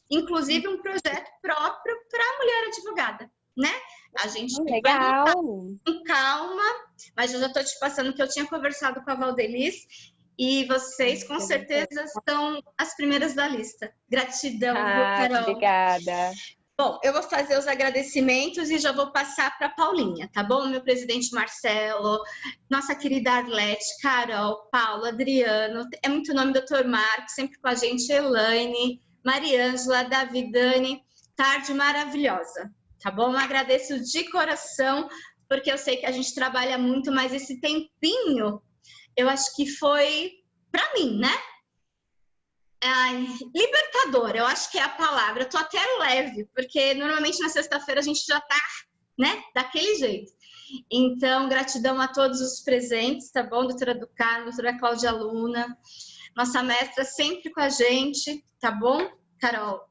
inclusive um projeto próprio para a mulher advogada, né? A gente legal. vai com calma, mas eu já estou te passando que eu tinha conversado com a Valdeliz e vocês, com certeza, são as primeiras da lista. Gratidão, Carol. Obrigada. Bom, eu vou fazer os agradecimentos e já vou passar para a Paulinha, tá bom? Meu presidente Marcelo, nossa querida Arlete, Carol, Paulo, Adriano, é muito nome, doutor Marcos, sempre com a gente, Elaine, Mariângela, Davidane, tarde maravilhosa, tá bom? Eu agradeço de coração, porque eu sei que a gente trabalha muito, mas esse tempinho, eu acho que foi para mim, né? Libertador, eu acho que é a palavra. Eu tô até leve, porque normalmente na sexta-feira a gente já tá, né, daquele jeito. Então, gratidão a todos os presentes, tá bom? Doutora do Carmo, doutora Cláudia Luna, nossa mestra sempre com a gente, tá bom, Carol?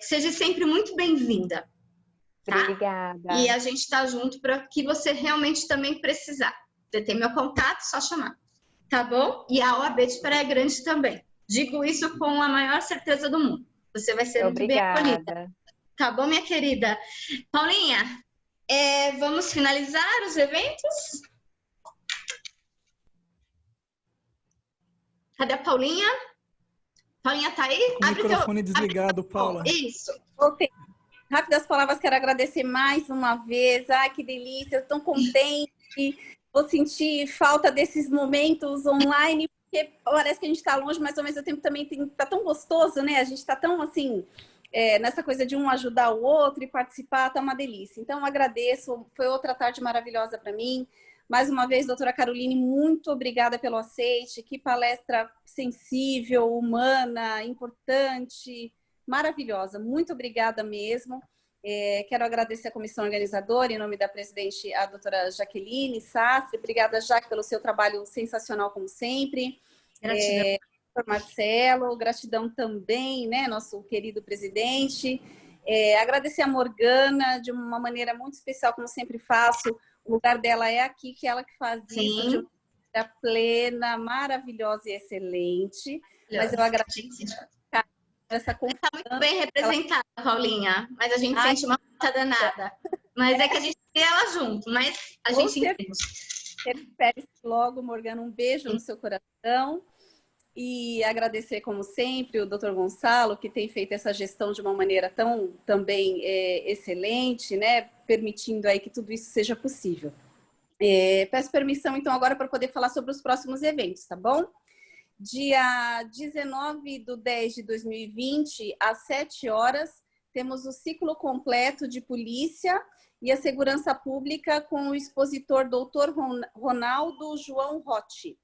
Seja sempre muito bem-vinda. Tá? Obrigada. E a gente tá junto para que você realmente também precisar. Você tem meu contato, só chamar, tá bom? E a OAB de Praia Grande também. Digo isso com a maior certeza do mundo. Você vai ser muito bem acolhida. Tá bom, minha querida? Paulinha, vamos finalizar os eventos? Cadê a Paulinha? Paulinha tá aí? Com o microfone desligado, Paula. Isso. Voltei. Rápidas palavras, quero agradecer mais uma vez. Ai, que delícia, eu tô tão contente. Vou sentir falta desses momentos online, porque parece que a gente está longe, mas ao mesmo tempo também tá tão gostoso, né? A gente está tão assim, nessa coisa de um ajudar o outro e participar, tá uma delícia. Então, agradeço, foi outra tarde maravilhosa para mim. Mais uma vez, doutora Caroline, muito obrigada pelo aceite. Que palestra sensível, humana, importante, maravilhosa. Muito obrigada mesmo. Quero agradecer a comissão organizadora, em nome da presidente, a doutora Jaqueline Sastre. Obrigada, Jaque, pelo seu trabalho sensacional, como sempre. Gratidão. Doutor Marcelo, gratidão também, né, nosso querido presidente. Agradecer a Morgana, de uma maneira muito especial, como sempre faço. O lugar dela é aqui, que ela que faz isso de uma maneira plena, maravilhosa e excelente. Mas eu agradeço essa confiança. Está muito bem representada, Paulinha, mas a gente sente uma falta danada. Mas é que a gente tem ela junto, mas a gente entende. Recupere-se logo, Morgana, um beijo no seu coração. E agradecer, como sempre, o Dr. Gonçalo, que tem feito essa gestão de uma maneira tão também excelente, né? Permitindo aí que tudo isso seja possível. Peço permissão, então, agora para poder falar sobre os próximos eventos, tá bom? Dia 19/10/2020, às 7 horas, temos o ciclo completo de polícia e a segurança pública com o expositor Dr. Ronaldo João Rotti.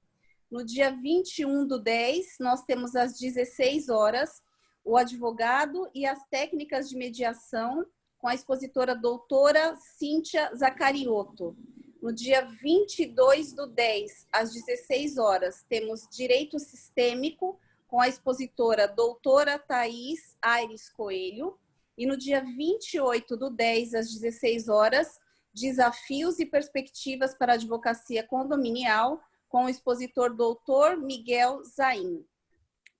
No dia 21/10, nós temos às 16 horas o advogado e as técnicas de mediação com a expositora doutora Cíntia Zacariotto. No dia 22/10, às 16 horas, temos Direito Sistêmico, com a expositora doutora Thaís Aires Coelho. E no dia 28/10, às 16 horas, Desafios e Perspectivas para a Advocacia Condominial, com o expositor doutor Miguel Zain.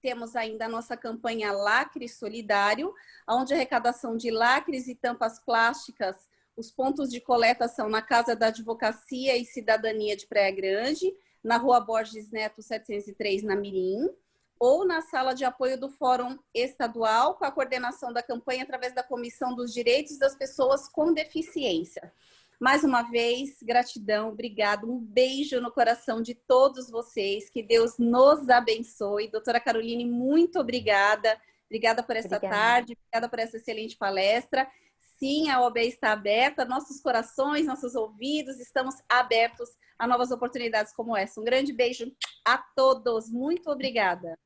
Temos ainda a nossa campanha Lacre Solidário, onde a arrecadação de lacres e tampas plásticas, os pontos de coleta são na Casa da Advocacia e Cidadania de Praia Grande, na Rua Borges Neto 703, na Mirim, ou na sala de apoio do Fórum Estadual, com a coordenação da campanha através da Comissão dos Direitos das Pessoas com Deficiência. Mais uma vez, gratidão, obrigado, um beijo no coração de todos vocês, que Deus nos abençoe. Doutora Caroline, muito obrigada. Obrigada por essa tarde, obrigada por essa excelente palestra. Sim, a OAB está aberta, nossos corações, nossos ouvidos, estamos abertos a novas oportunidades como essa. Um grande beijo a todos, muito obrigada.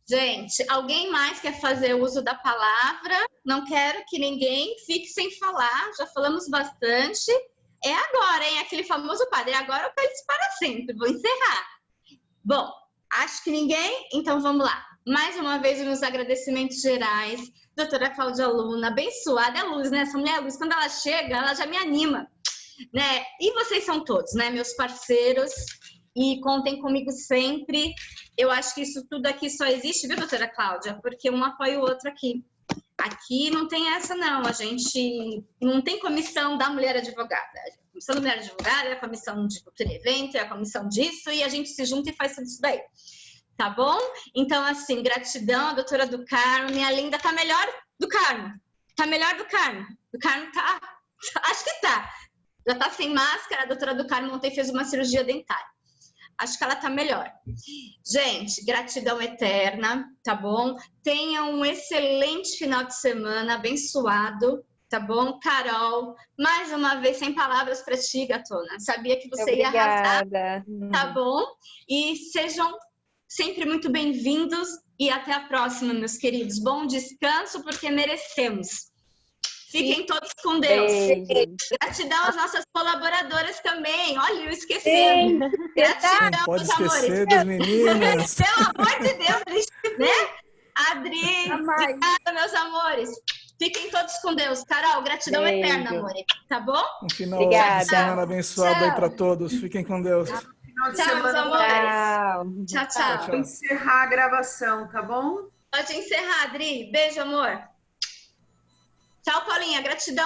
Gente, alguém mais quer fazer uso da palavra? Não quero que ninguém fique sem falar, já falamos bastante. É agora, hein? Aquele famoso padre, é agora ou para sempre, vou encerrar. Bom, acho que ninguém, então vamos lá. Mais uma vez, nos agradecimentos gerais, doutora Cláudia Luna, abençoada, é luz, né? Essa mulher é luz, quando ela chega, ela já me anima, né? E vocês são todos, né? Meus parceiros, e contem comigo sempre. Eu acho que isso tudo aqui só existe, viu, doutora Cláudia? Porque um apoia o outro aqui. Aqui não tem essa, não. A gente não tem comissão da mulher advogada. A comissão da mulher advogada é a comissão de cultura e evento, é a comissão disso, e a gente se junta e faz tudo isso daí. Tá bom? Então, assim, gratidão, a doutora do Carmo. Minha linda, tá melhor do Carmo. Tá melhor do Carmo. Do Carmo tá... Acho que tá. Já tá sem máscara. A doutora do Carmo ontem fez uma cirurgia dentária. Acho que ela tá melhor. Gente, gratidão eterna, tá bom? Tenha um excelente final de semana, abençoado, tá bom? Carol, mais uma vez, sem palavras para ti, gatona. Sabia que você ia arrasar, tá bom? E sejam sempre muito bem-vindos e até a próxima, meus queridos. Bom descanso, porque merecemos. Fiquem todos com Deus. Gratidão às nossas colaboradoras também. Olha, eu esqueci. Gratidão, pode meus esquecer amores. das meninas. Pelo amor de Deus, né? Adri, obrigada, meus amores. Fiquem todos com Deus. Carol, gratidão eterna, amor. Tá bom? Um final de semana abençoado aí para todos. Fiquem com Deus. Tchau, meus amores. Tchau, tchau. Vou encerrar a gravação, tá bom? Pode encerrar, Adri. Beijo, amor. Tchau, Paulinha. Gratidão.